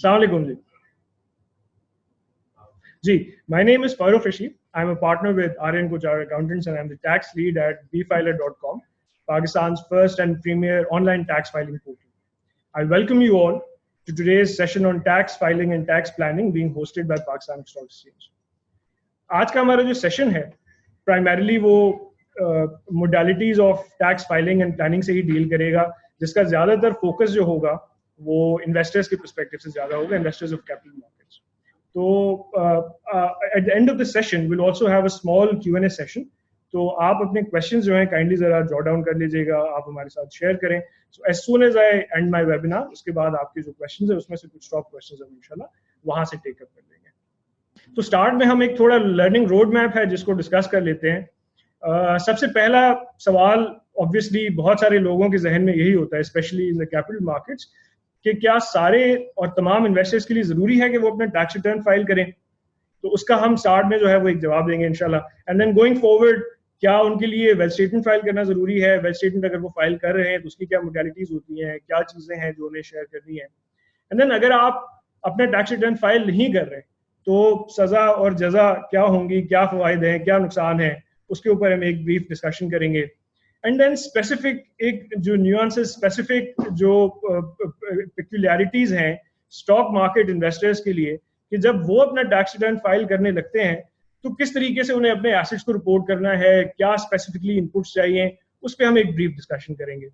Assalamu alaikum ji. My name is Farooq Rashid. I'm a partner with Aryan Kochar Accountants and I'm the tax lead at bfiler.com, Pakistan's first and premier online tax filing portal. I welcome you all to today's session on tax filing and tax planning being hosted by Pakistan Stock Exchange. आज का हमारा जो session है primarily वो modalities of tax filing and planning से ही deal करेगा, जिसका ज्यादातर फोकस जो होगा वो इन्वेस्टर्स के पर्सपेक्टिव से ज्यादा होगा, इन्वेस्टर्स ऑफ कैपिटल मार्केट्स. तो eight the end of the session will also have a small Q&A session. तो आप अपने क्वेश्चंस जो हैं काइंडली जरा जॉट डाउन कर लीजिएगा, आप हमारे साथ शेयर करें. So as soon as I end my webinar, उसके बाद आपके जो क्वेश्चंस है उसमें से कुछ टॉप क्वेश्चंस हम इंशाल्लाह वहां से टेक अप कर लेंगे. तो स्टार्ट में हम एक थोड़ा लर्निंग रोड मैप है जिसको डिस्कस कर लेते हैं. सबसे पहला सवाल ऑब्वियसली बहुत सारे लोगों के जहन में यही होता है, specially in the capital markets, कि क्या सारे और तमाम इन्वेस्टर्स के लिए जरूरी है कि वो अपना टैक्स रिटर्न फाइल करें. तो उसका हम स्टार्ट में जो है वो एक जवाब देंगे इंशाल्लाह. एंड देन गोइंग फॉरवर्ड, क्या उनके लिए वेल स्टेटमेंट फाइल करना जरूरी है, वेल स्टेटमेंट अगर वो फाइल कर रहे हैं तो उसकी क्या मोडालिटीज होती हैं, क्या चीजें हैं जो उन्हें शेयर करनी है. एंड देन अगर आप अपना टैक्स रिटर्न फाइल नहीं कर रहे तो सजा और जजा क्या होंगी, क्या फायदे हैं, क्या नुकसान है, उसके ऊपर हम एक ब्रीफ डिस्कशन करेंगे. एंड देन स्पेसिफिक एक जो न्यूएंसेस, स्पेसिफिक जो पेक्यूलियरिटीज हैं स्टॉक मार्केट इन्वेस्टर्स के लिए, कि जब वो अपना टैक्स रिटर्न फाइल करने लगते हैं तो किस तरीके से उन्हें अपने एसेट्स को रिपोर्ट करना है, क्या स्पेसिफिकली इनपुट्स चाहिए, उस पर हम एक ब्रीफ डिस्कशन करेंगे.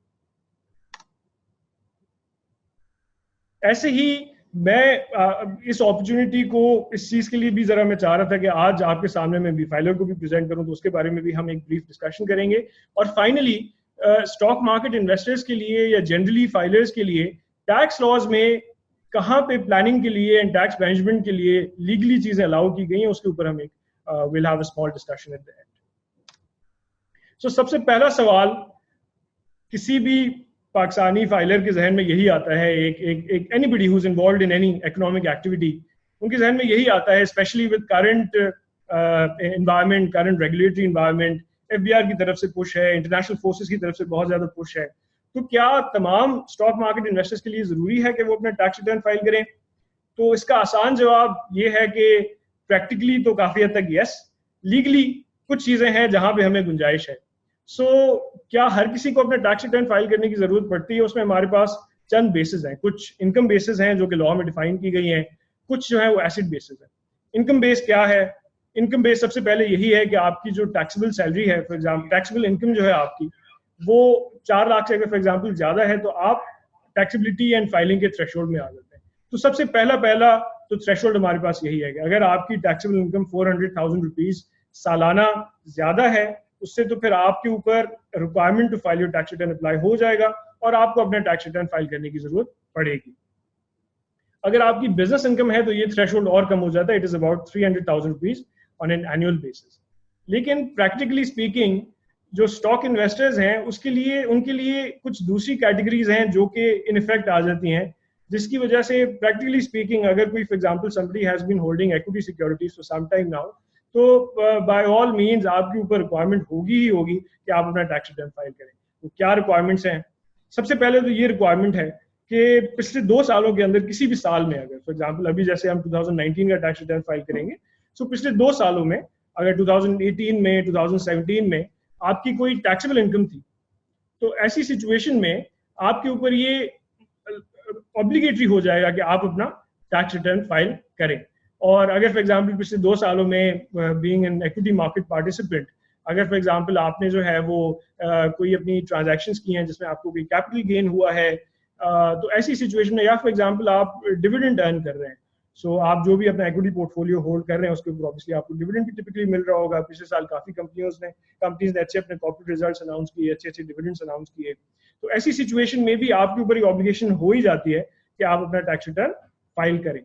ऐसे ही मैं इस अपॉर्चुनिटी को इस चीज के लिए भी जरा मैं चाह रहा था कि आज आपके सामने मैं बी-फाइलर को भी प्रेजेंट करूं, तो उसके बारे में भी हम एक ब्रीफ डिस्कशन करेंगे. और फाइनली स्टॉक मार्केट इन्वेस्टर्स के लिए या जनरली फाइलर्स के लिए टैक्स लॉज में कहाँ पे प्लानिंग के लिए एंड टैक्स मैनेजमेंट के लिए लीगली चीजें अलाउ की गई हैं, उसके ऊपर हम एक will have a small discussion at the end. So सबसे पहला सवाल किसी भी पाकिस्तानी फाइलर के जहन में यही आता है, एक anybody who is involved in any economic activity, उनके जहन में यही आता है, specially with current environment, current regulatory environment, FBR की तरफ से पुश है, इंटरनेशनल फोर्सेस की तरफ से बहुत ज्यादा पुश है, तो क्या तमाम स्टॉक मार्केट इन्वेस्टर्स के लिए जरूरी है कि वो अपना टैक्स रिटर्न फाइल करें. तो इसका आसान जवाब ये है कि प्रैक्टिकली तो काफी हद तक यस, लीगली कुछ चीजें हैं जहां पे हमें गुंजाइश है. क्या हर किसी को अपना टैक्स रिटर्न फाइल करने की जरूरत पड़ती है? उसमें हमारे पास चंद बेसिस हैं. कुछ इनकम बेसिस हैं जो कि लॉ में डिफाइन की गई हैं, कुछ जो है वो एसेट बेसिस है. इनकम बेस क्या है? इनकम बेस सबसे पहले यही है कि आपकी जो टैक्सेबल सैलरी है, फॉर एग्जाम्पल टैक्सेबल इनकम जो है आपकी, वो 4 लाख से अगर फॉर एग्जाम्पल ज्यादा है तो आप टैक्सेबिलिटी एंड फाइलिंग के थ्रेशोल्ड में आ जाते हैं. तो सबसे पहला तो थ्रेशोल्ड हमारे पास यही है कि अगर आपकी टैक्सेबल इनकम 400,000 रुपीज सालाना ज्यादा है, उससे तो फिर आपके ऊपर requirement to file your tax return apply हो जाएगा और आपको अपना टैक्स रिटर्न फाइल करने की जरूरत पड़ेगी. अगर आपकी बिजनेस इनकम है तो ये थ्रेशोल्ड और कम हो जाता है, it is about 300,000 rupees on an annual basis. लेकिन प्रैक्टिकली स्पीकिंग जो स्टॉक इन्वेस्टर्स हैं उसके लिए, उनके लिए कुछ दूसरी कैटेगरीज हैं जो कि इन इफेक्ट आ जाती हैं, जिसकी वजह से प्रैक्टिकली स्पीकिंग अगर कोई for example somebody has been holding equity securities for some time now, तो बाय ऑल मींस आपके ऊपर रिक्वायरमेंट होगी ही होगी कि आप अपना टैक्स रिटर्न फाइल करें. तो क्या रिक्वायरमेंट्स हैं? सबसे पहले तो ये रिक्वायरमेंट है कि पिछले 2 सालों के अंदर किसी भी साल में, अगर फॉर एग्जांपल अभी जैसे हम 2019 का टैक्स रिटर्न फाइल करेंगे, तो पिछले 2 सालों में अगर 2018 में, 2017 में आपकी कोई टैक्सेबल इनकम थी, तो ऐसी सिचुएशन में आपके ऊपर ये ऑब्लिगेटरी हो जाएगा कि आप अपना टैक्स रिटर्न फाइल करें. और अगर फॉर एग्जांपल पिछले 2 सालों में being an equity market participant, अगर फॉर एग्जांपल आपने जो है वो कोई अपनी ट्रांजैक्शंस की हैं जिसमें आपको कोई कैपिटल गेन हुआ है, तो ऐसी सिचुएशन में, या फॉर एग्जांपल आप डिविडेंड अर्न कर रहे हैं, सो आप जो भी अपना इक्विटी पोर्टफोलियो होल्ड कर रहे हैं उसके ऊपर ऑब्वियसली आपको डिविडेंड भी टिपिकली मिल रहा होगा. पिछले साल काफी कंपनीज ने अच्छे अपने कॉर्पोरेट रिजल्ट्स अनाउंस किए, अच्छे डिविडेंड्स अनाउंस किए. तो ऐसी सिचुएशन में भी आपके ऊपर ये ऑब्लिगेशन हो ही जाती है कि आप अपना टैक्स रिटर्न फाइल करें.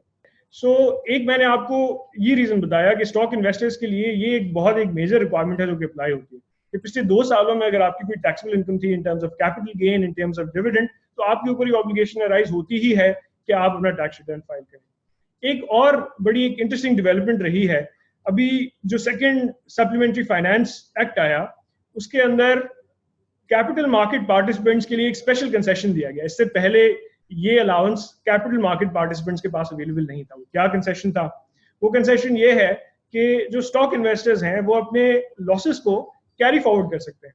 एक मैंने आपको ये रीजन बताया कि स्टॉक इन्वेस्टर्स के लिए ये एक मेजर रिक्वायरमेंट है जो कि अप्लाई होती है कि पिछले 2 सालों में अगर आपकी कोई टैक्सेबल इनकम थी in terms of capital gain, in terms of dividend, तो आपके ऊपर ये ऑब्लिगेशन अराइज होती ही है कि आप अपना टैक्स रिटर्न फाइल करें. एक और बड़ी एक इंटरेस्टिंग डेवलपमेंट रही है, अभी जो सेकंड सप्लीमेंट्री फाइनेंस एक्ट आया, उसके अंदर कैपिटल मार्केट पार्टिसिपेंट्स के लिए एक स्पेशल कंसेशन दिया गया. इससे पहले ये अलाउंस कैपिटल मार्केट पार्टिसिपेंट्स के पास अवेलेबल नहीं था। क्या कंसेशन था? वो कंसेशन ये है कि जो स्टॉक इन्वेस्टर्स हैं वो अपने लॉसेस को कैरी फॉरवर्ड कर सकते हैं।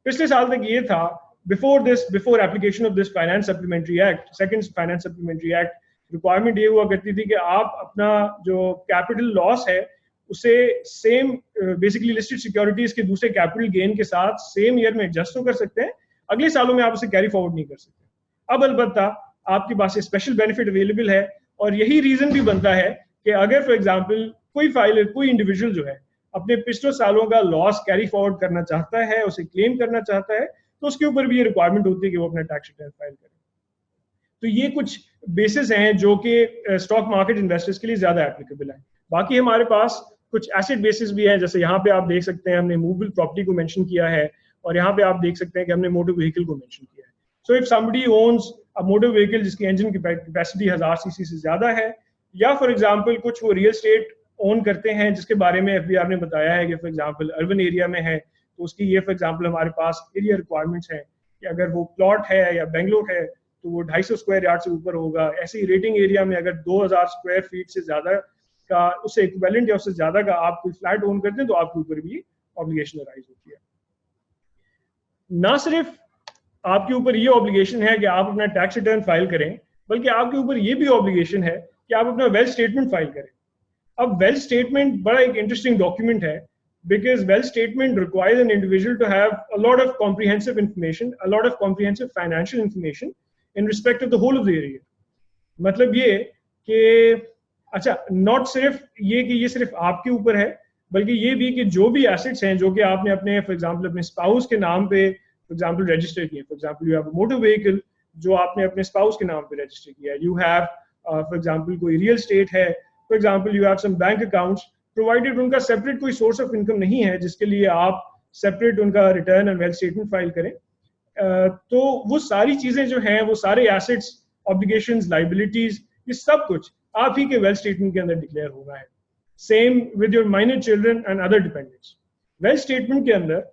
पिछले साल तक ये था, before application of this finance supplementary act, second finance supplementary act, requirement ये हुआ करती थी कि आप अपना जो कैपिटल लॉस है उसे सेम बेसिकली लिस्टेड सिक्योरिटीज के दूसरे कैपिटल गेन के साथ सेम ईयर में एडजस्ट तो कर सकते हैं, अगले सालों में आप उसे कैरी फॉरवर्ड नहीं कर सकते। अब अलबत्ता आपके पास स्पेशल बेनिफिट अवेलेबल है, और यही रीजन भी बनता है कि अगर फॉर एग्जांपल कोई फाइलर, कोई इंडिविजुअल जो है अपने पिछले सालों का लॉस कैरी फॉरवर्ड करना चाहता है, उसे क्लेम करना चाहता है, तो उसके ऊपर भी ये रिक्वायरमेंट होती है कि वो अपना टैक्स रिटर्न फाइल करे। तो ये कुछ बेसिस हैं जो कि स्टॉक मार्केट इन्वेस्टर्स के लिए ज्यादा एप्लीकेबल है। बाकी हमारे पास कुछ एसेट बेसिस भी हैं, जैसे यहाँ पे आप देख सकते हैं हमने मूवेबल प्रॉपर्टी को मेंशन किया है, और यहाँ पे आप देख सकते हैं कि हमने मोटर व्हीकल को मेंशन किया है। So if somebody owns a motor vehicle जिसकी इंजन की कैपेसिटी 1000 सीसी से ज्यादा है, या फॉर एग्जांपल कुछ वो रियल एस्टेट ओन करते हैं जिसके बारे में एफबीआर ने बताया है कि फॉर एग्जांपल अर्बन एरिया में है, तो उसकी ये फॉर एग्जांपल हमारे पास एरिया रिक्वायरमेंट्स हैं कि अगर वो प्लॉट है या बेंगलोर है तो वो 250 स्क्वायर यार्ड से ऊपर होगा। ऐसे ही रेटिंग एरिया में अगर 2000 स्क्वायर फीट से ज्यादा का, उससे इक्विवेलेंट या उससे ज्यादा का आप कोई फ्लैट ओन करते हैं तो आपके ऊपर भी ऑब्लिगेशन अराइज होती है। ना सिर्फ आपके ऊपर ये ऑब्लिगेशन है कि आप अपना टैक्स रिटर्न फाइल करें, बल्कि आपके ऊपर ये भी ऑब्लिगेशन है कि आप अपना वेल्थ स्टेटमेंट फाइल करें। अब वेल्थ स्टेटमेंट बड़ा एक इंटरेस्टिंग डॉक्यूमेंट है, because wealth statement requires an individual to have a lot of comprehensive information, a lot of comprehensive financial information in respect of the whole of the area. मतलब ये कि अच्छा, not सिर्फ ये कि ये सिर्फ आपके ऊपर है, बल्कि ये भी कि जो भी एसेट्स हैं जो कि आपने अपने फॉर एग्जांपल अपने स्पाउस के नाम पे फॉर एग्जांपल रजिस्टर किए, for example you have a motor vehicle जो आपने अपने स्पाउस के नाम पे रजिस्टर किया है, यू हैव फॉर एग्जांपल कोई रियल एस्टेट है, for example you have some bank accounts, provided उनका सेपरेट कोई सोर्स ऑफ इनकम नहीं है जिसके लिए आप सेपरेट उनका return and wealth statement file करें, तो वो सारी चीजें जो हैं, वो सारे एसेट्स, ऑब्लिगेशंस, लायबिलिटीज, ये सब कुछ आप ही के वेल्थ स्टेटमेंट के अंदर डिक्लेयर होना है। Same with your minor children and other dependents. Wealth statement के अंदर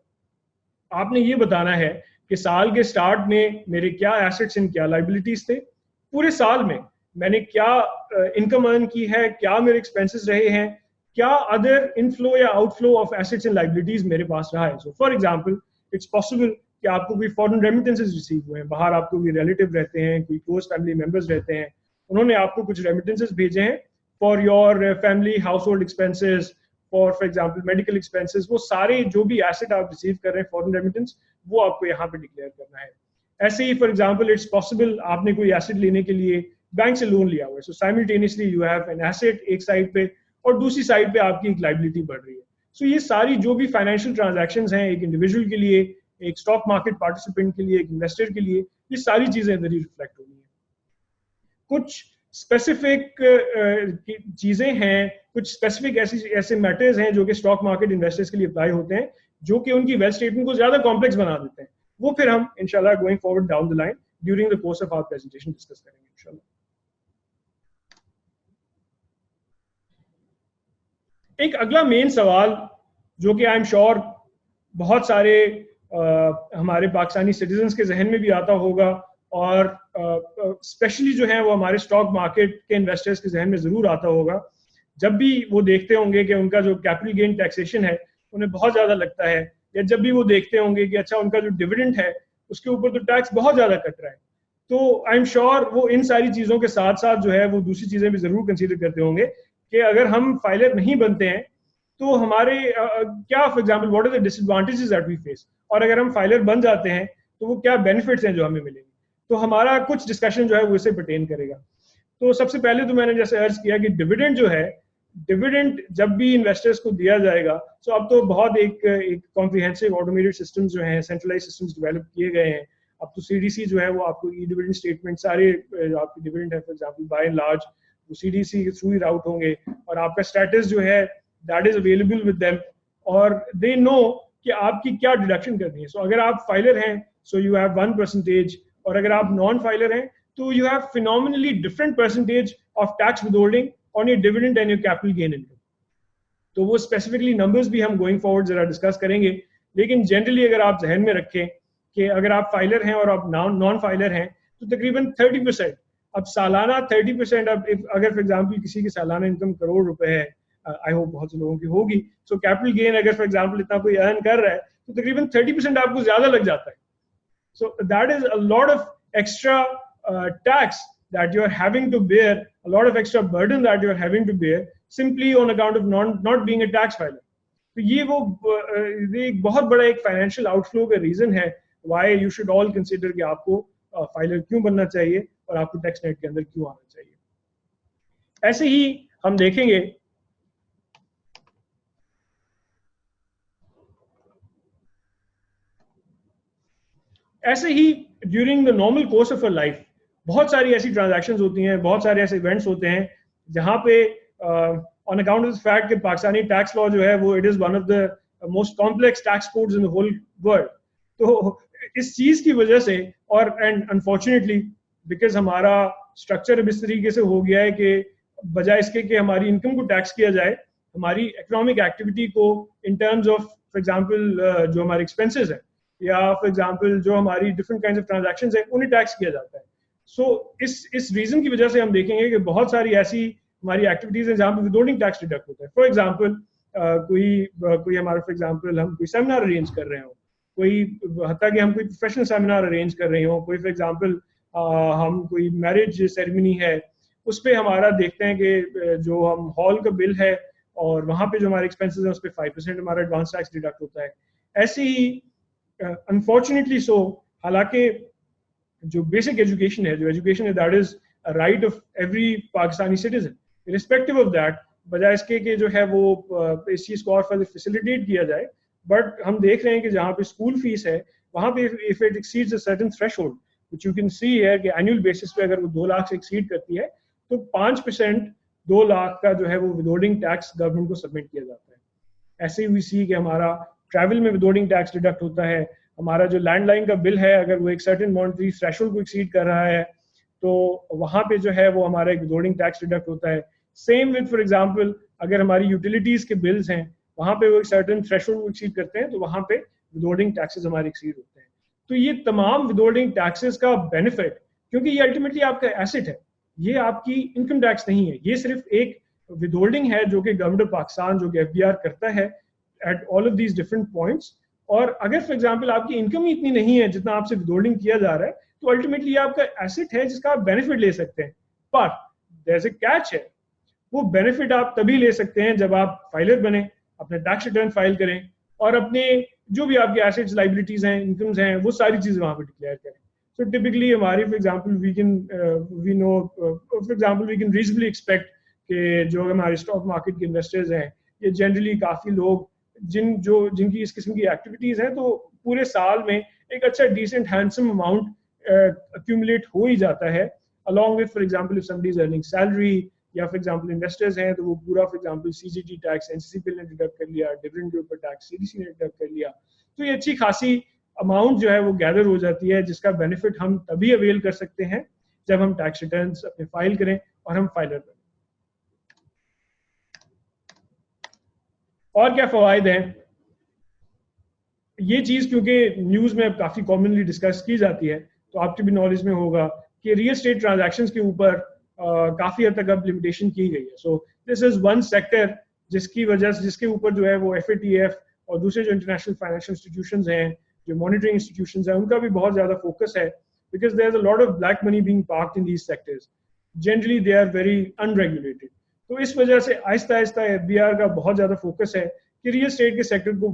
आपने ये बताना है कि साल के स्टार्ट में मेरे क्या एसेट्स एंड क्या लायबिलिटीज थे, पूरे साल में मैंने क्या इनकम अर्न की है, क्या मेरे एक्सपेंसेस रहे हैं, क्या अदर इनफ्लो या outflow of assets and liabilities मेरे पास रहा है। So for example it's possible कि आपको कोई फॉरेन रेमिटेंसेस रिसीव हुए हैं, बाहर आपको कोई रिलेटिव रहते हैं, कोई क्लोज फैमिली मेंबर्स रहते हैं, उन्होंने आपको कुछ रेमिटेंसेस भेजे हैं for your family house hold expenses, for example medical expenses, वो सारे जो भी एसेट आप रिसीव कर रहे हैं फॉरेन रेमिटेंस, वो आपको यहाँ पे डिक्लेयर करना है। ऐसे ही फॉर एग्जांपल इट्स पॉसिबल आपने कोई एसेट लेने के लिए बैंक से लोन लिया हुआ है, so simultaneously you have an asset एक साइड पे और दूसरी साइड पे आपकी एक लायबिलिटी बढ़ रही है। सो ये सारी जो भी फाइनेंशियल ट्रांजैक्शंस हैं एक इंडिविजुअल के लिए, एक स्टॉक मार्केट पार्टिसिपेंट के लिए, एक इन्वेस्टर के लिए, ये सारी चीजें इधर ही रिफ्लेक्ट होनी है। कुछ स्पेसिफिक चीजें हैं, कुछ स्पेसिफिक ऐसे मैटर्स हैं जो कि स्टॉक मार्केट इन्वेस्टर्स के लिए अप्लाई होते हैं, जो कि उनकी वेल्थ स्टेटमेंट को ज्यादा कॉम्प्लेक्स बना देते हैं। वो फिर हम इंशाल्लाह going forward down the line during the course of our presentation discuss करेंगे इंशाल्लाह। एक अगला मेन सवाल जो कि आई एम श्योर बहुत सारे हमारे पाकिस्तानी सिटीजन्स के जहन में भी आता होगा, और स्पेशली जो है वो हमारे स्टॉक मार्केट के इन्वेस्टर्स के जहन में जरूर आता होगा, जब भी वो देखते होंगे कि उनका जो कैपिटल गेन टैक्सेशन है उन्हें बहुत ज्यादा लगता है, या जब भी वो देखते होंगे कि अच्छा उनका जो डिविडेंड है उसके ऊपर तो टैक्स बहुत ज्यादा कट रहा है, तो आई एम श्योर वो इन सारी चीजों के साथ साथ जो है वो दूसरी चीजें भी जरूर कंसीडर करते होंगे कि अगर हम फाइलर नहीं बनते हैं तो हमारे क्या for example what are the disadvantages that we face, और अगर हम फाइलर बन जाते हैं तो वो क्या बेनिफिट्स हैं जो हमें मिलेंगे। तो हमारा कुछ डिस्कशन जो है वो इससे पर्टेन करेगा। तो सबसे पहले तो मैंने जैसे अर्ज किया कि डिविडेंड जो है, डिविडेंड जब भी इन्वेस्टर्स को दिया जाएगा, तो अब तो बहुत एक कॉम्प्रिहेंसिव ऑटोमेटेड सिस्टम्स जो हैं, सेंट्रलाइज सिस्टम्स डेवलप किए गए हैं। अब तो सीडीसी जो है वो आपको ई डिविडेंड स्टेटमेंट सारे आपके डिविडेंड है for example by and large वो सीडीसी के थ्रू ही राउट होंगे, और आपका स्टेटस जो है that is available with them, और दे नो कि आपकी क्या डिडक्शन करनी है। सो अगर आप फाइलर हैं सो यू हैव 1%, और अगर आप नॉन फाइलर हैं तो you have phenomenally different percentage of tax withholding on your dividend and your capital gain income. तो वो स्पेसिफिकली नंबर्स भी हम गोइंग फॉरवर्ड जरा डिस्कस करेंगे, लेकिन जनरली अगर आप जहन में रखें कि अगर आप फाइलर हैं और आप नॉन फाइलर हैं तो तकरीबन 30%। अब सालाना 30%, अब अगर फॉर एग्जांपल किसी की सालाना इनकम करोड़ रुपए है, आई होप बहुत से लोगों की होगी, सो कैपिटल गेन अगर फॉर एग्जांपल इतना कोई अर्न कर रहा है तो तकरीबन 30% आपको ज्यादा लग जाता है. सो that is a lot of extra tax that you are having to bear, a lot of extra burden that you are having to bear simply on account of not being a tax filer. तो ये वो ये एक बहुत बड़ा एक financial outflow का reason है why you should all consider कि आपको फाइलर क्यों बनना चाहिए और आपको टैक्स नेट के अंदर क्यों आना चाहिए. ऐसे ही हम देखेंगे ऐसे ही during the normal course of a life बहुत सारी ऐसी ट्रांजैक्शंस होती हैं, बहुत सारे ऐसे इवेंट्स होते हैं जहां पे on account of the fact कि पाकिस्तानी टैक्स लॉ जो है वो it is one of the most complex tax codes in the whole world. तो इस चीज की वजह से और एंड अनफॉर्चुनेटली बिकॉज हमारा स्ट्रक्चर अब इस तरीके से हो गया है कि बजाय इसके कि हमारी इनकम को टैक्स किया जाए, हमारी इकोनॉमिक एक्टिविटी को in terms of for example जो हमारे एक्सपेंसेस हैं या फॉर एग्जांपल जो हमारी डिफरेंट काइंड्स ऑफ ट्रांजैक्शंस हैं उन्हें टैक्स किया जाता है. सो इस रीजन की वजह से हम देखेंगे कि बहुत सारी ऐसी हमारी एक्टिविटीज हैं जहाँ पे विदहोल्डिंग टैक्स डिडक्ट होता है. फॉर एग्जांपल कोई हमारा फॉर एग्जांपल हम कोई सेमिनार अरेंज कर रहे हो, कोई हत्ता कि हम कोई प्रोफेशनल सेमिनार अरेंज कर रहे हो, कोई फॉर एग्जांपल हम कोई मैरिज सेरेमनी है उस पर हमारा देखते हैं कि जो हम हॉल का बिल है और वहाँ पे जो हमारे एक्सपेंसेस हैं उस पर 5% हमारा एडवांस टैक्स डिडक्ट होता है. ऐसे ही अनफॉर्चुनेटली सो हालांकि जो बेसिक एजुकेशन है, जो एजुकेशन है that is a right of every Pakistani citizen irrespective of that, बजाय इसके कि जो है वो इस चीज को और फर्दर फैसिलिटेट किया जाए. बट हम देख रहे हैं कि जहाँ पे स्कूल फीस है वहाँ पे if it exceeds a certain threshold which you can सी है कि एनुअल बेसिस पे अगर वो 2 लाख से एक्सीड करती है तो 5% 2 लाख का जो है वो विदहोल्डिंग टैक्स गवर्नमेंट को सबमिट किया जाता है. ऐसे ही वी सी कि हमारा ट्रैवल में विदहोल्डिंग टैक्स डिडक्ट होता है. हमारा जो लैंडलाइन का बिल है अगर वो एक सर्टेन मॉनेटरी थ्रेशोल्ड को एक्सीड कर रहा है तो वहाँ पे जो है वो हमारा एक विदहोल्डिंग टैक्स डिडक्ट होता है. सेम विद फॉर एग्जांपल अगर हमारी यूटिलिटीज के बिल्स हैं वहाँ पे वो एक सर्टेन थ्रेशोल्ड को एक्सीड करते हैं तो वहाँ पे विदहोल्डिंग टैक्सेस हमारे एक्सीड होते हैं. तो ये तमाम विदहोल्डिंग टैक्सेस का बेनिफिट, क्योंकि ये अल्टीमेटली आपका एसेट है, ये आपकी इनकम टैक्स नहीं है, ये सिर्फ एक विदहोल्डिंग है जो कि गवर्नमेंट ऑफ पाकिस्तान जो कि एफबीआर करता है at all of these different points. और अगर फॉर एग्जांपल आपकी इनकम ही इतनी नहीं है जितना आपसे विदहोल्डिंग किया जा रहा है तो अल्टीमेटली आपका एसेट है जिसका आप बेनिफिट ले सकते हैं. पर देयर इज अ कैच है, वो बेनिफिट आप तभी ले सकते हैं जब आप फाइलर बने, अपने टैक्स रिटर्न फाइल करें और अपने जो भी आपके एसेट्स लाइबिलिटीज हैं इनकम्स हैं वो सारी चीजें वहां पर डिक्लेयर करें. सो टिपिकली हमारी for example we know for example we can reasonably expect कि जो हमारे स्टॉक मार्केट के इन्वेस्टर्स हैं ये जनरली काफी लोग जिनकी इस किस्म की एक्टिविटीज हैं तो पूरे साल में एक अच्छा डिसेंट हैंडसम अमाउंट अक्यूमुलेट हो ही जाता है along with for example if somebody is earning salary या फॉर एग्जांपल इन्वेस्टर्स हैं तो वो पूरा फॉर एग्जांपल सीजीटी टैक्स एनसीसीपीएल ने डिडक्ट कर लिया, डिविडेंड के ऊपर टैक्स सीडीसी ने डिडक्ट कर लिया. तो ये अच्छी खासी अमाउंट जो है वो गैदर हो जाती है जिसका बेनिफिट हम तभी अवेल कर सकते हैं जब हम टैक्स रिटर्न्स अपने फाइल करें और हम फाइलर बने. और क्या फवायद हैं, ये चीज क्योंकि न्यूज में अब काफी कॉमनली डिस्कस की जाती है तो आपकी भी नॉलेज में होगा कि रियल एस्टेट ट्रांजैक्शंस के ऊपर काफी हद तक अब लिमिटेशन की गई है. So this is one sector जिसकी वजह से जिसके ऊपर जो है वो एफएटीएफ और दूसरे जो इंटरनेशनल फाइनेंशियल इंस्टीट्यूशंस हैं, जो मॉनिटरिंग इंस्टीट्यूशंस हैं, उनका भी बहुत ज्यादा फोकस है because there is a lot of black money being parked in these sectors. Generally they are very unregulated. तो इस वजह से आहिस्ता आहिस्ता एफबीआर का बहुत ज्यादा फोकस है कि रियल एस्टेट के सेक्टर को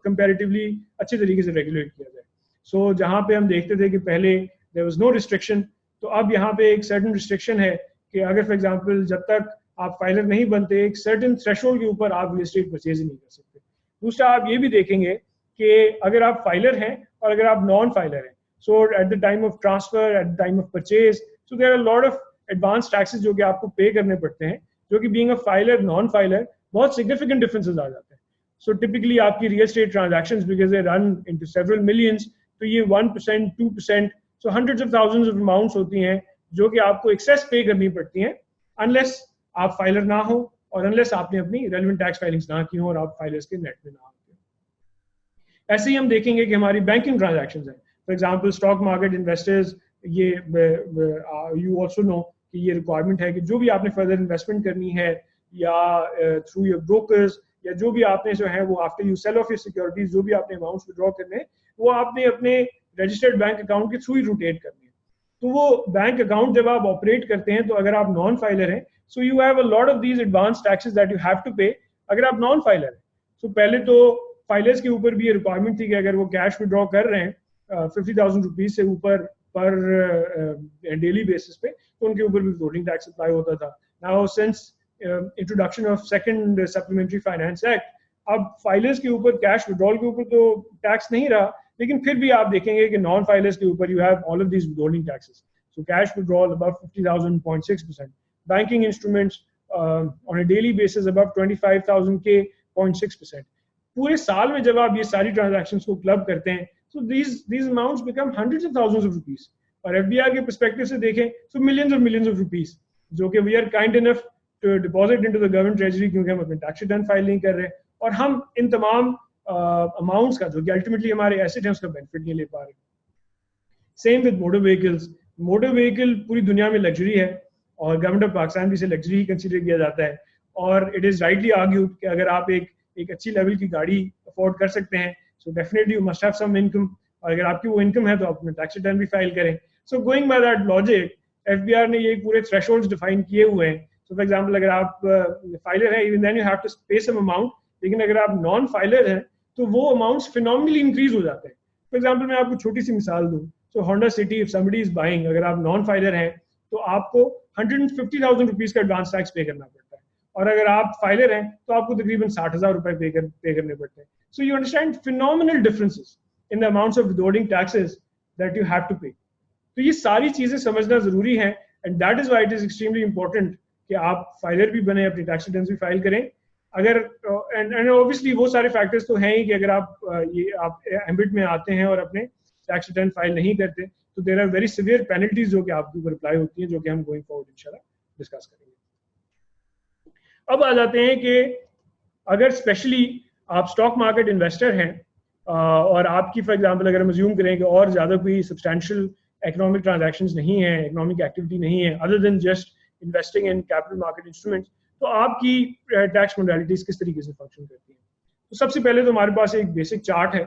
कंपैरेटिवली अच्छे तरीके से रेगुलेट किया जाए. सो जहाँ पे हम देखते थे कि पहले देयर वाज नो रिस्ट्रिक्शन, तो अब यहाँ पे एक सर्टेन रिस्ट्रिक्शन है कि अगर फॉर एग्जांपल जब तक आप फाइलर नहीं बनते एक सर्टेन थ्रेशोल्ड के ऊपर आप रियल एस्टेट परचेज नहीं कर सकते. दूसरा आप ये भी देखेंगे कि अगर आप फाइलर हैं और अगर आप नॉन फाइलर हैं, so at the time of transfer, at the time of purchase, so there are lot of advance taxes जो कि आपको पे करने पड़ते हैं, जो कि being a filer non filer बहुत सिग्निफिकेंट डिफरेंसेस आ जाते हैं. सो टिपिकली आपकी real estate transactions because they run into several millions, तो ये 1%, 2%, so hundreds of thousands of amounts होती हैं जो कि आपको एक्सेस पे करनी पड़ती हैं अनलेस आप फाइलर ना हो और अनलेस आपने अपनी रेलेवेंट टैक्स फाइलिंग्स ना की हो और आप फाइलर्स के नेट में ना आते. ऐसे ही हम देखेंगे कि हमारी बैंकिंग ट्रांजैक्शंस हैं. For example stock market investors ये यू ऑल्सो नो कि ये रिक्वायरमेंट है कि जो भी आपने फर्दर इन्वेस्टमेंट करनी है या थ्रू योर ब्रोकर्स या जो भी आपने जो है वो after you sell of your securities जो भी आपने अमाउंट्स विड्रॉ करने हैं वो आपने अपने रजिस्टर्ड बैंक अकाउंट के थ्रू ही रोटेट करने हैं। तो वो बैंक अकाउंट जब आप ऑपरेट करते हैं तो अगर आप नॉन फाइलर हैं so you have a lot of these advance taxes that you have to pay अगर आप नॉन फाइलर हैं। तो पहले तो फाइलर्स के ऊपर भी ये रिक्वायरमेंट थी कि अगर वो कैश विड्रॉ कर रहे हैं 50,000 रुपीज से ऊपर पर डेली बेसिस पे तो उनके ऊपर भी वोटिंग टैक्स अप्लाई होता था। Now since introduction of second supplementary finance act अब फाइलर्स के ऊपर कैश विड्रॉल के ऊपर तो टैक्स नहीं रहा, लेकिन फिर भी आप देखेंगे कि नॉन फाइलर्स के ऊपर you have all of these withholding taxes. So cash withdrawal above 50,000 0.6%, banking instruments on a daily basis above 25,000 के 0.6%। पूरे साल में जब आप ये सारी ट्रांजैक्शंस को क्लब करते हैं so these amounts become hundreds of thousands of rupees। और FDR के perspective से देखें so millions of rupees जो कि we are kind enough to deposit into the government treasury क्योंकि हम अपने tax return फाइल नहीं कर रहे और हम इन तमाम अमाउंट्स का जो कि अल्टीमेटली हमारे एसेट हैं उसका बेनिफिट नहीं ले पा रहे। Same with motor vehicles. Motor vehicle पूरी दुनिया में लग्जरी है और गवर्नमेंट ऑफ पाकिस्तान भी इसे लग्जरी ही कंसीडर किया जाता है और इट इज़ राइटली आर्ग्यूड कि अगर आप एक अच्छी लेवल की गाड़ी अफोर्ड कर सकते हैं so definitely you must have some income और अगर आपकी वो इनकम है तो आप अपने टैक्स रिटर्न भी फाइल करें। so going by that logic FBR ने ये पूरे थ्रेशोल्ड्स डिफाइन किए हुए हैं। so for example अगर आप फाइलर हैं even then you have to pay some amount, लेकिन अगर आप नॉन फाइलर हैं तो वो अमाउंट्स फिनोमिनली इंक्रीज हो जाते हैं। फॉर एग्जाम्पल मैं आपको छोटी सी मिसाल दूँ so Honda City if somebody is buying अगर आप नॉन फाइलर हैं तो आपको 150,000 रुपीज का एडवांस टैक्स पे करना पड़ता है और अगर आप फाइलर हैं तो आपको तकरीबन 60,000 रुपए पे करने पड़ते हैं। So you understand phenomenal differences in the amounts of withholding taxes that you have to pay। तो ये सारी चीजें समझना जरूरी है and that is why it is extremely important कि आप फाइलर भी बने, अपनी टैक्स रिटर्न्स भी फाइल करें। अगर and obviously वो सारे फैक्टर्स तो हैं ही कि अगर आप एम्बिट में आते हैं और अपने टैक्स रिटर्न फाइल नहीं करते तो there are very severe penalties जो कि आपके ऊपर अप्लाई होती हैं जो कि हम गोइंग फॉरवर्ड इंशाल्लाह डिस्कस करेंगे। अब आ जाते हैं कि अगर स्पेशली आप स्टॉक मार्केट इन्वेस्टर हैं और आपकी फॉर एग्जांपल अगर हम अज्यूम करें कि और ज़्यादा कोई सब्सटेंशियल इकोनॉमिक ट्रांजैक्शंस नहीं है, इकोनॉमिक एक्टिविटी नहीं है other than just investing in capital market instruments, तो आपकी टैक्स मोडालिटीज किस तरीके से फंक्शन करती हैं। तो सबसे पहले तो हमारे पास एक बेसिक चार्ट है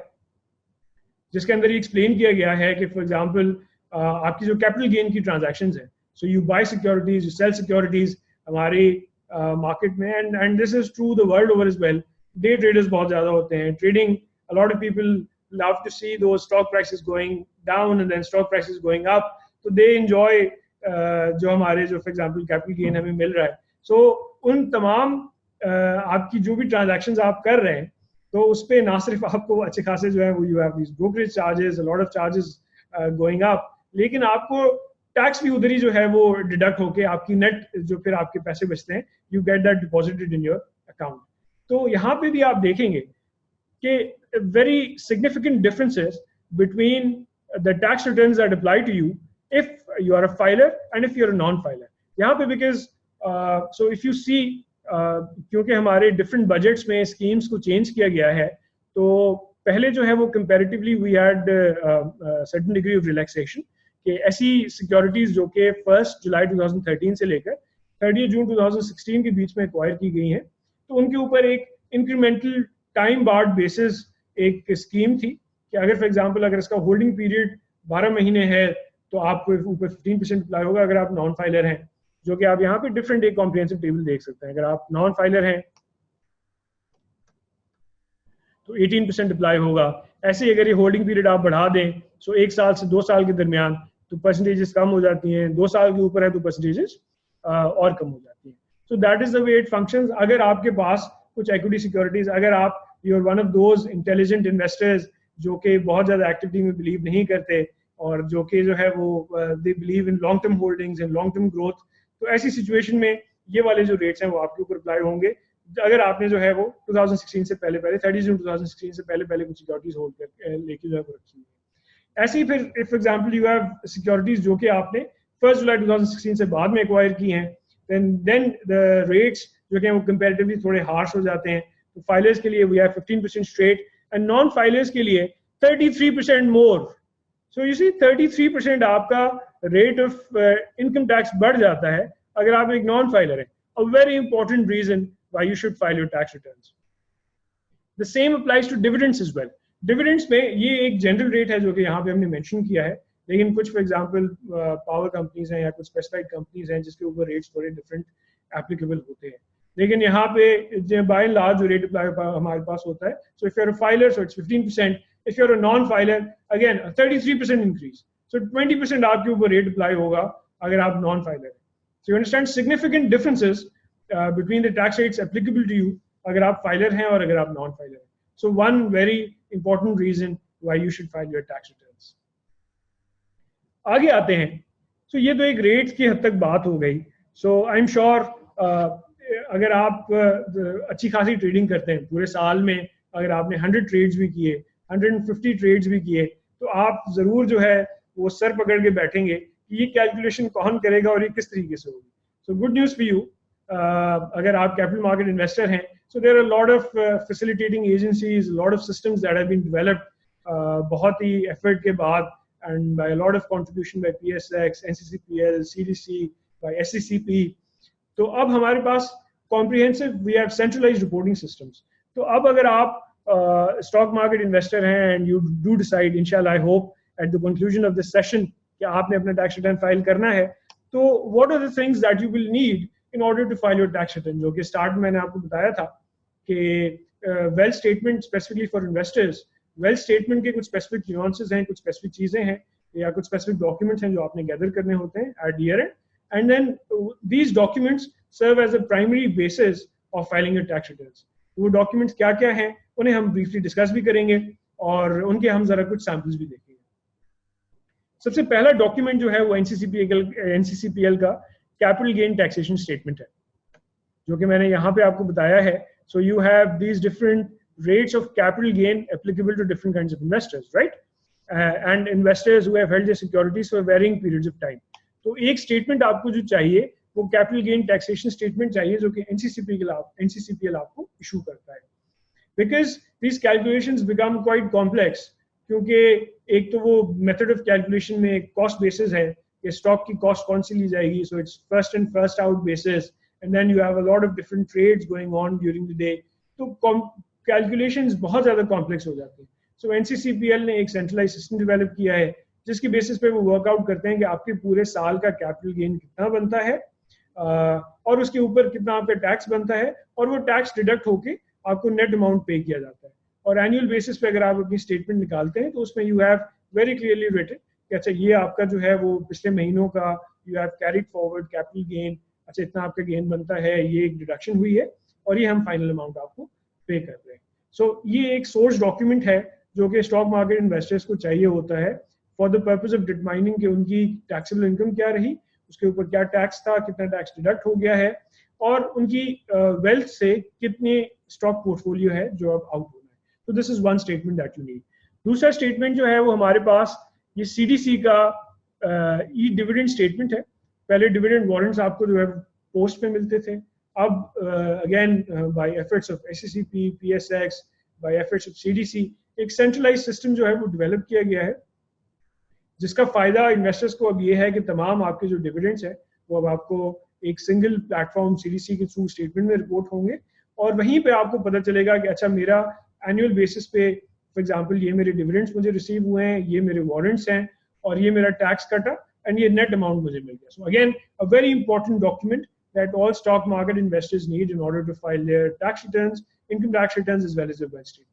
जिसके अंदर ये एक्सप्लेन किया गया है कि फॉर एग्जांपल आपकी जो कैपिटल गेन की ट्रांजैक्शंस है, so you buy securities, you sell securities हमारी मार्केट में and this is true the world over as well. Day traders बहुत ज्यादा होते हैं, trading a lot of people love to see those stock prices going down and then stock prices going up, so they enjoy जो हमारे जो for example capital gain हमें मिल रहा है। सो उन तमाम आपकी जो भी ट्रांजैक्शंस आप कर रहे हैं तो उस पे ना सिर्फ आपको अच्छे खासे जो है वो you have this brokerage charges, a lot of charges going up, लेकिन आपको टैक्स भी उधर ही जो है वो डिडक्ट होके आपकी नेट जो फिर आपके पैसे बचते हैं you get that deposited in your account. तो यहाँ पे भी आप देखेंगे कि very significant differences between the tax returns that apply to you if you are a filer and if you're a non-filer। यहाँ पे because so if you see क्योंकि हमारे different budgets में schemes को change किया गया है तो पहले जो है वो comparatively we had certain degree of relaxation कि ऐसी securities जो कि 1 जुलाई 2013 से लेकर 30 जून 2016 के बीच में acquire की गई हैं तो उनके ऊपर एक incremental time barred basis एक स्कीम थी कि अगर फॉर एग्जांपल अगर इसका होल्डिंग पीरियड 12 महीने है तो आपको ऊपर 15% अप्लाई होगा अगर आप नॉन फाइलर हैं, जो कि आप यहाँ पे डिफरेंट एक कॉम्प्रिहेंसिव टेबल देख सकते हैं। अगर आप नॉन फाइलर हैं तो 18% अप्लाई होगा। ऐसे ही अगर ये होल्डिंग पीरियड आप बढ़ा दें सो 1 साल से 2 साल के दरमियान तो परसेंटेजेस कम हो जाती हैं, 2 साल के ऊपर है तो परसेंटेजेस और कम हो जाती हैं। So that is the way it functions. अगर आपके पास कुछ इक्विटी सिक्योरिटीज, अगर आप you are one of those intelligent investors जो कि बहुत ज़्यादा एक्टिविटी में बिलीव नहीं करते और जो कि जो है वो they believe in long term holdings in long term growth, तो ऐसी सिचुएशन में ये वाले जो रेट्स हैं वो आपके ऊपर अप्लाई होंगे अगर आपने जो है वो 2016 से पहले 30 जून 2016 से पहले कुछ सिक्योरिटीज होल्ड कर लेके जो है वो रखी है। ऐसे ही फिर for example you have securities जो कि आपने 1 जुलाई 2016 से बाद में एक्वायर की हैं, देन द रेट्स जो कि वो कंपैरेटिवली थोड़े हार्श हो जाते हैं। तो फाइलर्स के लिए we have 15% straight and non filers के लिए 33% मोर। सो यू सी 33% आपका रेट ऑफ इनकम टैक्स बढ़ जाता है अगर आप एक नॉन फाइलर हैं. A very important reason why you should file your tax returns. The same applies to dividends as well. Dividends में ये एक जनरल रेट है जो कि यहाँ पे हमने मेंशन किया है, लेकिन कुछ फॉर एग्जांपल पावर कंपनीज हैं या कुछ स्पेसिफाइड कंपनीज हैं जिसके ऊपर रेट्स थोड़े डिफरेंट एप्लीकेबल होते हैं. लेकिन यहाँ पे बाय एंड लार्ज जो रेट हमारे पास होता है, so if you are a filer so it's 15%, if you are a non filer again 33% increase, so 20% आपके ऊपर रेट अप्लाई होगा अगर आप नॉन फाइलर हैं. So you understand significant differences between the tax rates applicable to you अगर आप filer हैं और अगर आप नॉन फाइलर हैं. So one very important reason why you should file your tax returns. आगे आते हैं. सो ये तो एक रेट्स की हद तक बात हो गई. सो आई एम श्योर अगर आप अच्छी खासी ट्रेडिंग करते हैं पूरे साल में, अगर आपने 100 ट्रेड्स भी किए, 150 ट्रेड्स भी किए, तो आप ज़रूर जो है वो सर पकड़ के बैठेंगे कि ये कैलकुलेशन कौन करेगा और ये किस तरीके से होगी. So good news for you, अगर आप कैपिटल मार्केट इन्वेस्टर हैं, so there are a lot of facilitating agencies, a lot of systems that have been developed बहुत ही effort के बाद and by a lot of contribution by PSX, NCCPL, CDC, by SCCP. तो अब हमारे पास comprehensive, we have centralized reporting systems. तो अब अगर आप stock market investor हैं and you do decide, inshallah I hope at the conclusion of this session कि आपने अपना tax return file करना है, तो what are the things that you will need in order to file your tax return, जो कि start में मैंने आपको बताया था कि wealth statement specifically for investors, wealth statement के कुछ स्पेसिफिक न्यूआंसेस हैं, कुछ स्पेसिफिक चीजें हैं या कुछ स्पेसिफिक डॉक्यूमेंट्स हैं जो आपने गैदर करने होते हैं at year end, and then these documents serve as a primary basis of filing your tax returns. वो डॉक्यूमेंट्स क्या क्या हैं उन्हें हम ब्रीफली डिस्कस भी करेंगे और उनके हम जरा कुछ सैम्पल्स भी देखेंगे. सबसे पहला डॉक्यूमेंट जो है वो एनसीसीपीएल का कैपिटल गेन टैक्सेशन स्टेटमेंट है, जो कि मैंने यहाँ पे आपको बताया है. So you have these different rates of capital gain applicable to different kinds of investors, right? And investors who have held their securities for varying periods of time. तो एक स्टेटमेंट आपको जो चाहिए वो कैपिटल गेन टैक्सेशन स्टेटमेंट चाहिए जो कि एनसीसीपीएल आपको इशू करता है. Because these calculations become quite complex, क्योंकि एक तो वो मेथड ऑफ कैलकुलेशन में कॉस्ट बेसिस है कि स्टॉक की कॉस्ट कौन सी ली जाएगी, so it's first in first out basis, and then you have a lot of different trades going on during the day. तो calculations बहुत ज़्यादा complex हो जाते हैं. So NCCPL ने एक centralized system develop किया है जिसकी basis पे वो workout करते हैं कि आपके पूरे साल का capital gain कितना बनता है और उसके ऊपर कितना आपका टैक्स बनता है और वो टैक्स डिडक्ट होके आपको नेट अमाउंट पे किया जाता है. और एनुअल बेसिस पे अगर आप अपनी स्टेटमेंट निकालते हैं तो उसमें you have very clearly written कि अच्छा ये आपका जो है वो पिछले महीनों का you have carried forward capital gain, अच्छा इतना आपका गेन बनता है, ये एक डिडक्शन हुई है और ये हम फाइनल अमाउंट आपको पे कर रहे हैं. सो ये एक सोर्स डॉक्यूमेंट है जो कि स्टॉक मार्केट इन्वेस्टर्स को चाहिए होता है for the purpose of determining कि उनकी टैक्सेबल इनकम क्या रही, उसके ऊपर क्या टैक्स था, कितना टैक्स डिडक्ट हो गया है और उनकी वेल्थ से कितने स्टॉक पोर्टफोलियो है जो अब आउट होना है. तो this is one statement that you need. दूसरा स्टेटमेंट जो है वो हमारे पास ये सीडीसी का ई डिविडेंड स्टेटमेंट है. पहले डिविडेंड वारंट्स आपको जो है पोस्ट पे मिलते थे, अब again by efforts of SCCP, PSX, by efforts of CDC एक सेंट्रलाइज्ड सिस्टम जो है वो डेवलप किया गया है जिसका फायदा इन्वेस्टर्स को अब ये है कि तमाम आपके जो डिविडेंड्स है वो अब आपको एक सिंगल प्लेटफॉर्म सीडीसी के थ्रू स्टेटमेंट में रिपोर्ट होंगे और वहीं पे आपको पता चलेगा कि अच्छा मेरा एनुअल बेसिस पे फॉर एग्जांपल ये मेरे डिविडेंड्स मुझे रिसीव हुए हैं, ये मेरे वारंट्स हैं और ये मेरा टैक्स कटा and ये net amount मुझे मिल गया. So again, a very important document that all stock market investors need in order to file their tax returns, income tax returns as well as their wealth statement.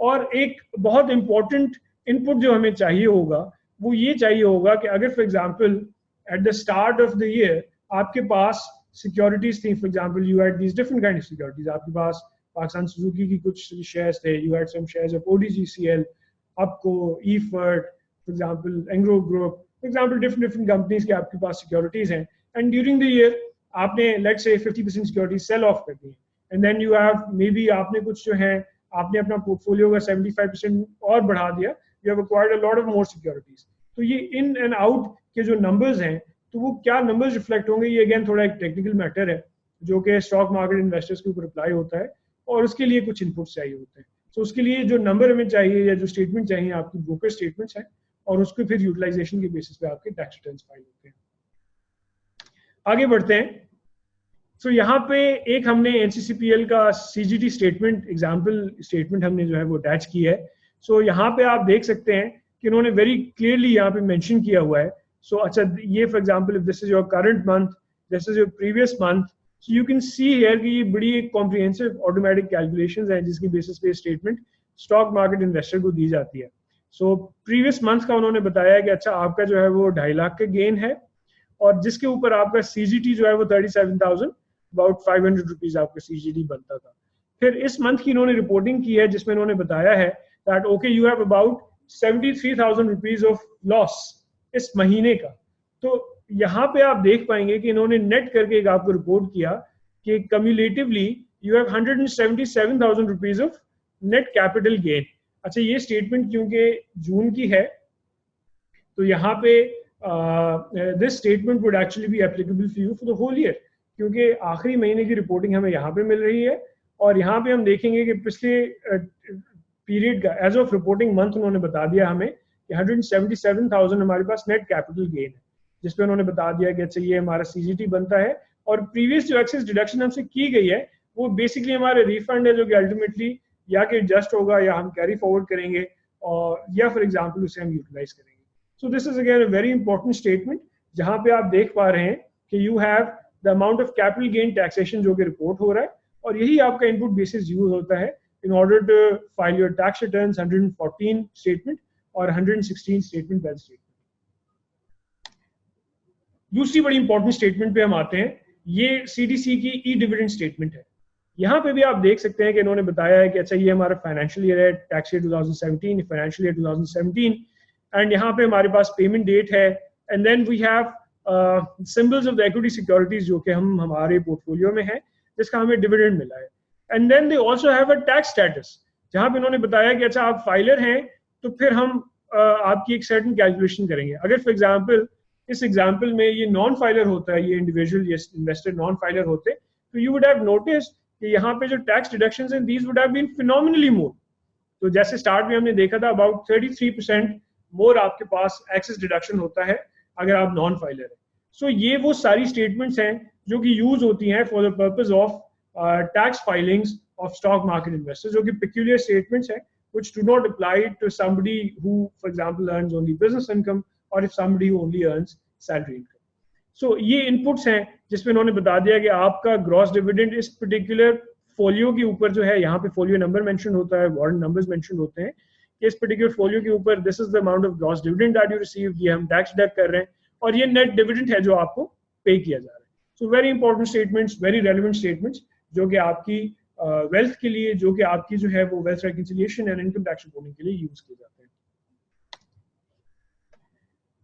और एक बहुत important input जो हमें चाहिए होगा वो ये चाहिए होगा कि अगर for example at the start of the year आपके पास securities थी, for example you had these different kind of securities, आपके पास पाकिस्तान सुजुकी की कुछ shares थे, you had some shares of ODGCL, आपको EFERT, for example Engro Group, for example different companies के आपके पास securities हैं and during the year आपने let's say 50% securities sell off कर दी and then you have maybe आपने कुछ जो है आपने अपना portfolio का 75% और बढ़ा दिया, you have acquired a lot of more securities. तो ये in and out के जो numbers हैं तो वो क्या numbers reflect होंगे ये again थोड़ा एक technical matter है जो कि stock market investors के ऊपर apply होता है और उसके लिए कुछ inputs चाहिए होते हैं. तो उसके लिए जो number हमें चाहिए या जो statement चाहिए आपकी broker statements हैं और उसको फिर यूटिलाइजेशन के बेसिस पे आपके टैक्स रिटर्न्स फाइल होते हैं। आगे बढ़ते हैं। सो यहाँ पे एक हमने एनसीसीपीएल का सीजीटी स्टेटमेंट एग्जाम्पल स्टेटमेंट हमने जो है वो अटैच की है। सो यहाँ पे आप देख सकते हैं कि उन्होंने वेरी क्लियरली यहाँ पे मेंशन किया हुआ है। सो अच्छा, ये for example if this is your current month, this is your previous month, so you can see here कि ये बड़ी एक कॉम्प्रिहेंसिव ऑटोमेटिक कैलकुलेशंस हैं जिसकी बेसिस पे स्टेटमेंट स्टॉक मार्केट इन्वेस्टर को दी जाती है। सो प्रीवियस मंथ का उन्होंने बताया कि अच्छा आपका जो है वो 2.5 लाख का गेन है और जिसके ऊपर आपका सीजीटी जो है वो 37,000 अबाउट 500 रुपीज आपका सीजीटी बनता था। फिर इस मंथ की इन्होंने रिपोर्टिंग की है जिसमें इन्होंने बताया है that okay you have about 73,000 rupees of loss इस महीने का। तो यहाँ पे आप देख पाएंगे कि इन्होंने नेट करके एक आपको रिपोर्ट किया कि cumulatively you have 177,000 rupees of net capital gain. अच्छा, ये स्टेटमेंट क्योंकि जून की है तो यहाँ पे this statement would actually be applicable for you for the whole year, क्योंकि आखिरी महीने की रिपोर्टिंग हमें यहाँ पे मिल रही है और यहाँ पे हम देखेंगे कि पिछले पीरियड का एज ऑफ रिपोर्टिंग मंथ उन्होंने बता दिया हमें कि 177,000 हमारे पास नेट कैपिटल गेन है, जिसपे उन्होंने बता दिया कि अच्छा ये हमारा सीजीटी बनता है और प्रीवियस जो एक्सेस डिडक्शन हमसे की गई है वो बेसिकली हमारे रिफंड है जो कि अल्टीमेटली या कि एडजस्ट होगा या हम कैरी फॉरवर्ड करेंगे और या फॉर एग्जांपल उसे हम यूटिलाइज करेंगे। So this is again a very important statement जहां पे आप देख पा रहे हैं कि you have the amount of capital gain taxation जो कि रिपोर्ट हो रहा है और यही आपका इनपुट बेसिस यूज होता है in order to file your tax returns 114 statement और 116 statement wealth statement। दूसरी बड़ी इंपॉर्टेंट स्टेटमेंट पे हम आते हैं, ये सीडीसी की ई डिविडेंड स्टेटमेंट है। यहाँ पे भी आप देख सकते हैं कि इन्होंने बताया है कि अच्छा ये हमारा फाइनेंशियल ईयर है, tax year 2017, financial year 2017 and यहाँ पे हमारे पास पेमेंट डेट है and then we have symbols of the equity securities जो कि हम हमारे पोर्टफोलियो में है जिसका हमें डिविडेंड मिला है। And then they also have a tax status जहां पे इन्होंने बताया कि अच्छा आप फाइलर हैं तो फिर हम आपकी एक सर्टेन कैलकुलेशन करेंगे। अगर फॉर एग्जांपल इस एग्जांपल में ये नॉन फाइलर होता है, ये इंडिविजुअल ये इन्वेस्टर नॉन फाइलर होते तो यू वुड हैव नोटिस कि यहाँ पे जो टैक्स डिडक्शंस हैं these would have been phenomenally more. तो जैसे स्टार्ट में हमने देखा था अबाउट 33% मोर आपके पास एक्सेस डिडक्शन होता है अगर आप नॉन फाइलर है। सो ये वो सारी स्टेटमेंट्स हैं जो कि यूज होती हैं for the purpose of tax filings of stock market investors, जो कि peculiar statements हैं which do not apply to somebody who, for example, earns only business income or if somebody who only earns salary income. So ये inputs हैं जिसमें उन्होंने बता दिया कि आपका gross dividend इस particular folio के ऊपर जो है, यहाँ पे folio number mention होता है, warrant numbers mention होते हैं कि इस particular folio के ऊपर this is the amount of gross dividend that you received, ये हम tax deduct कर रहे हैं और ये net dividend है जो आपको pay किया जा रहा है। So very important statements, very relevant statements जो कि आपकी वेल्थ के लिए, जो कि आपकी जो है वो wealth reconciliation and income tax reporting के लिए यूज किए जाते हैं।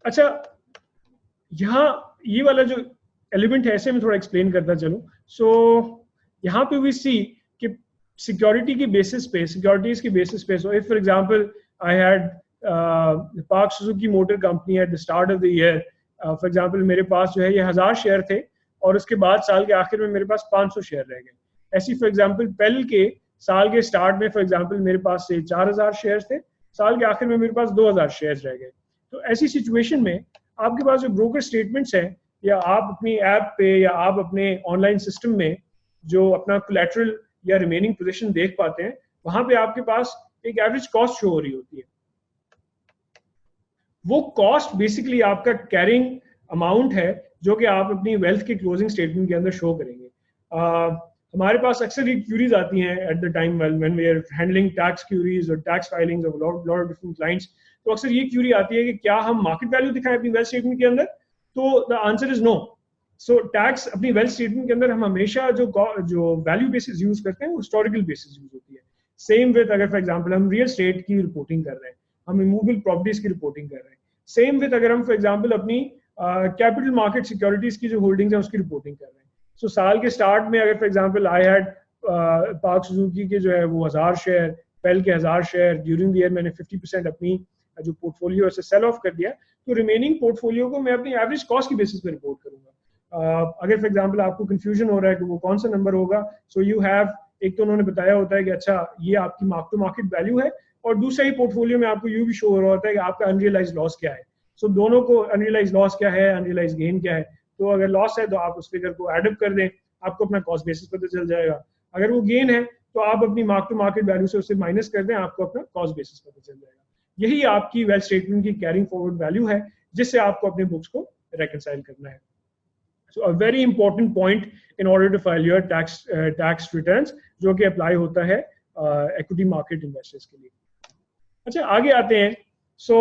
अच्छा, यहाँ ये वाला जो एलिमेंट है ऐसे मैं थोड़ा एक्सप्लेन करता चलूं। सो यहाँ पे वी सी कि सिक्योरिटी की बेसिस पे, सिक्योरिटीज की बेसिस पे, so if for example I had park Suzuki motor company at the start of the year, for example मेरे पास जो है ये 1000 शेयर थे और उसके बाद साल के आखिर में मेरे पास 500 शेयर रह गए। ऐसी फॉर एग्जांपल पेल के साल के स्टार्ट में फॉर एग्जांपल मेरे पास से 4000 शेयर्स थे, साल के आखिर में मेरे पास 2000 शेयर्स रह गए। तो ऐसी सिचुएशन में आपके पास जो ब्रोकर स्टेटमेंट्स हैं या आप अपनी ऐप पे या आप अपने ऑनलाइन सिस्टम में जो अपना कोलैटरल या रिमेनिंग पोजीशन देख पाते हैं, वहां पे आपके पास एक एवरेज कॉस्ट शो हो रही होती है। वो कॉस्ट बेसिकली आपका कैरिंग अमाउंट है जो कि आप अपनी वेल्थ के क्लोजिंग स्टेटमेंट के अंदर शो करेंगे। हमारे पास अक्सर ये क्यूरीज आती हैं at the time when we are handling tax queries और tax filings of lot of different clients. तो अक्सर ये क्यूरी आती है कि क्या हम मार्केट वैल्यू दिखाएं अपनी वेल्थ स्टेटमेंट के अंदर, तो the answer is no. So tax अपनी वेल्थ स्टेटमेंट के अंदर हम हमेशा जो वैल्यू बेसिस यूज करते हैं वो हिस्टोरिकल बेसिस यूज होती है। सेम विद अगर फॉर एग्जांपल हम रियल एस्टेट की रिपोर्टिंग कर रहे हैं, हम इमूवेबल प्रॉपर्टीज की रिपोर्टिंग कर रहे हैं। सेम विद अगर हम फॉर एग्जांपल अपनी कैपिटल मार्केट सिक्योरिटीज की जो होल्डिंग्स है उसकी रिपोर्टिंग कर रहे हैं। सो साल के स्टार्ट में अगर for example I had park Suzuki के जो है वो 1000 शेयर, पेल के 1000 शेयर, ड्यूरिंग द ईयर मैंने 50% अपनी जो पोर्टफोलियो से सेल ऑफ कर दिया, तो रिमेनिंग पोर्टफोलियो को मैं अपनी एवरेज कॉस्ट की बेसिस पे रिपोर्ट करूंगा। अगर फॉर एग्जांपल आपको कंफ्यूजन हो रहा है कि वो कौन सा नंबर होगा, सो यू हैव, एक तो उन्होंने बताया होता है कि अच्छा ये आपकी मार्क टू मार्केट वैल्यू है और दूसरा ही पोर्टफोलियो में आपको यूँ भी शो हो रहा होता है कि आपका अनरियलाइज लॉस क्या है। सो दोनों को अनरियलाइज लॉस क्या है, अनरियलाइज गेन क्या है, तो अगर लॉस है तो आप उस फिगर को एडअप कर दें, आपको अपना कॉस्ट बेसिस पता चल जाएगा। अगर वो गेन है तो आप अपनी मार्क टू मार्केट वैल्यू से उसे माइनस कर दें, आपको अपना कॉस्ट बेसिस पता चल जाएगा। यही आपकी वेल्थ स्टेटमेंट की कैरिंग फॉरवर्ड वैल्यू है जिससे आपको अपने बुक्स को रेकनसाइल करना है। So a very important point in order to file your tax returns, जो कि अप्लाई होता है इक्विटी मार्केट इन्वेस्टर्स के लिए। अच्छा, आगे आते हैं। सो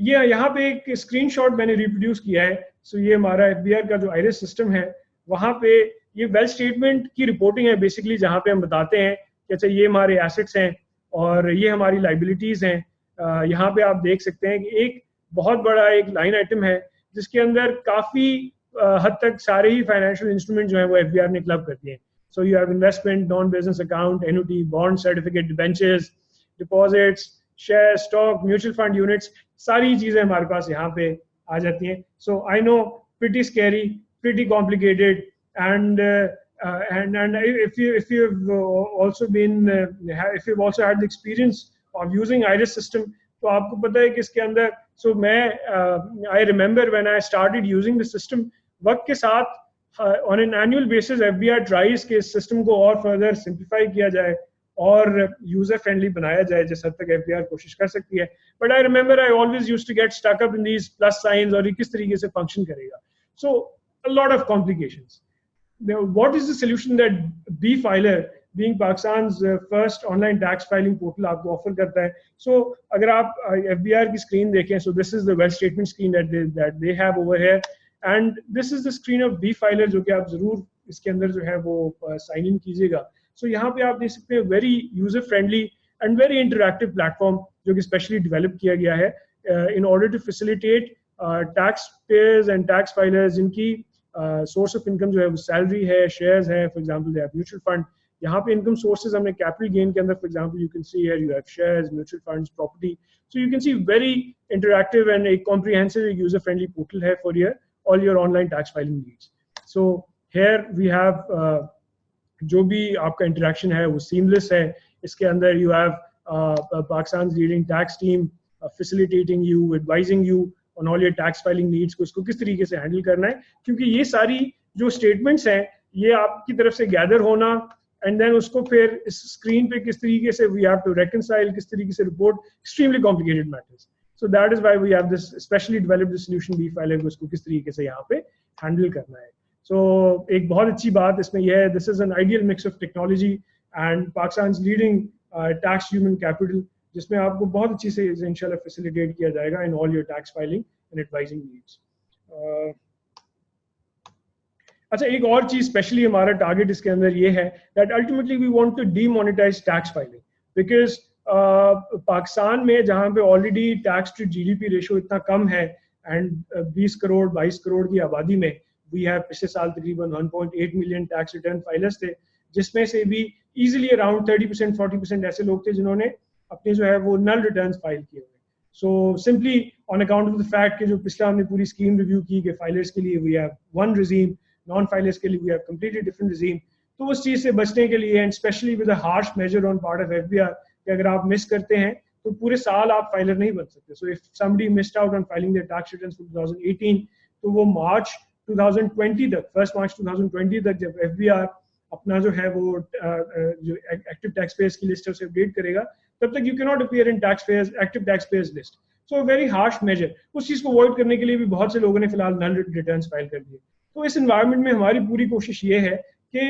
ये यहाँ पे एक स्क्रीनशॉट मैंने रिप्रोड्यूस किया है। सो ये हमारा एफबीआर का जो आईरिस सिस्टम है, वहाँ पे ये वेल्थ स्टेटमेंट की रिपोर्टिंग है बेसिकली, जहाँ पे हम बताते हैं कि अच्छा ये हमारे एसेट्स हैं और ये हमारी लाइबिलिटीज़ हैं। यहाँ पे आप देख सकते हैं कि एक बहुत बड़ा एक लाइन आइटम है जिसके अंदर काफ़ी हद तक सारे ही फाइनेंशियल इंस्ट्रूमेंट जो है वो एफबीआर ने क्लब कर दिए हैं। So you have investment, non business account, annuity, bond, certificate, debentures, deposits, share, stock, mutual fund units, सारी चीज़ें हमारे पास यहाँ पे आ जाती हैं। So I know pretty scary, pretty complicated, and if you've also been if you've also had the experience of using iris system, तो आपको पता है कि इसके अंदर I remember when I started using the system, वक्त के साथ on an annual basis FBR tries कि इस सिस्टम को और फर्दर सिंप्लीफाई किया जाए और यूजर फ्रेंडली बनाया जाए जिस हद तक FBR कोशिश कर सकती है। But I remember I always used to get stuck up in these plus science और ये किस तरीके से फंक्शन करेगा। So a lot of complications. What is the solution that BFiler, being Pakistan's first online tax filing portal, आपको offer करता है? So अगर आप FBR की स्क्रीन देखें, so this is the wealth statement screen that they have over here, and this is the screen of BFiler, जो कि आप जरूर इसके अंदर जो है वो साइन इन कीजिएगा। So यहाँ पे आप देख सकते हैं very user friendly and very interactive platform जो कि specially develop किया गया है in order to facilitate tax payers and tax filers जिनकी सोर्स ऑफ इनकम जो है वो सैलरी है, शेयर्स है, for example they have mutual fund. यहाँ पे इनकम सोर्सेज हमने कैपिटल गेन के अंदर, for example you can see here you have shares, mutual funds, property. So you can see very interactive and एक comprehensive user friendly portal है for your all your online tax filing needs. So here we have जो भी आपका interaction है वो seamless है। इसके अंदर you have Pakistan leading tax team facilitating you, advising you on all your tax filing needs को इसको किस तरीके से हैंडल करना है, क्योंकि ये सारी जो स्टेटमेंट्स हैं ये आपकी तरफ से गैदर होना एंड देन उसको फिर इस स्क्रीन पे किस तरीके से वी हैव टू रेकनसाइल, किस तरीके से report, extremely complicated matters. So that is why we have this specially developed solution BFiler को इसको किस तरीके से यहाँ पे हैंडल करना है। सो एक बहुत अच्छी बात इसमें यह है, this is an ideal mix of technology and Pakistan leading tax human capital, जिसमें आपको बहुत अच्छी से इंशाल्लाह फैसिलिटेट किया जाएगा in all your tax filing and advising needs. अच्छा, एक और चीज स्पेशली हमारा टारगेट इसके अंदर ये है that ultimately we want to demonetize tax filing, because Pakistan में जहाँ पे already tax to GDP ratio इतना कम है एंड 20 करोड़ 22 करोड़ की आबादी में वी हैव पिछले साल तकरीबन 1.8 मिलियन टैक्स रिटर्न फाइलर्स थे, जिसमें से भी इजीली अराउंड 30% 40% ऐसे लोग थे जिन्होंने अपने जो है वो नल रिटर्न्स फाइल किए हुए। So simply on account of the fact कि जो पिछला हमने पूरी स्कीम रिव्यू की कि फाइलर्स के लिए we have one regime, non filers के लिए we have completely different regime, तो उस चीज़ से बचने के लिए and specially with a harsh measure on part of FBR कि अगर आप मिस करते हैं तो पूरे साल आप फाइलर नहीं बन सकते। So if somebody missed out on filing their tax returns for 2018, तो वो मार्च 2020 तक, 1 मार्च 2020 तक जब FBR अपना जो है वो जो एक्टिव टैक्स पेयर्स की लिस्ट है उसे अपडेट करेगा, तब तक you can not appear in active tax payers list. So very harsh measure. उस चीज़ को अवॉइड करने के लिए भी बहुत से लोगों ने फिलहाल नल रिटर्न्स फाइल कर दिए। तो इस एनवायरनमेंट में हमारी पूरी कोशिश ये है कि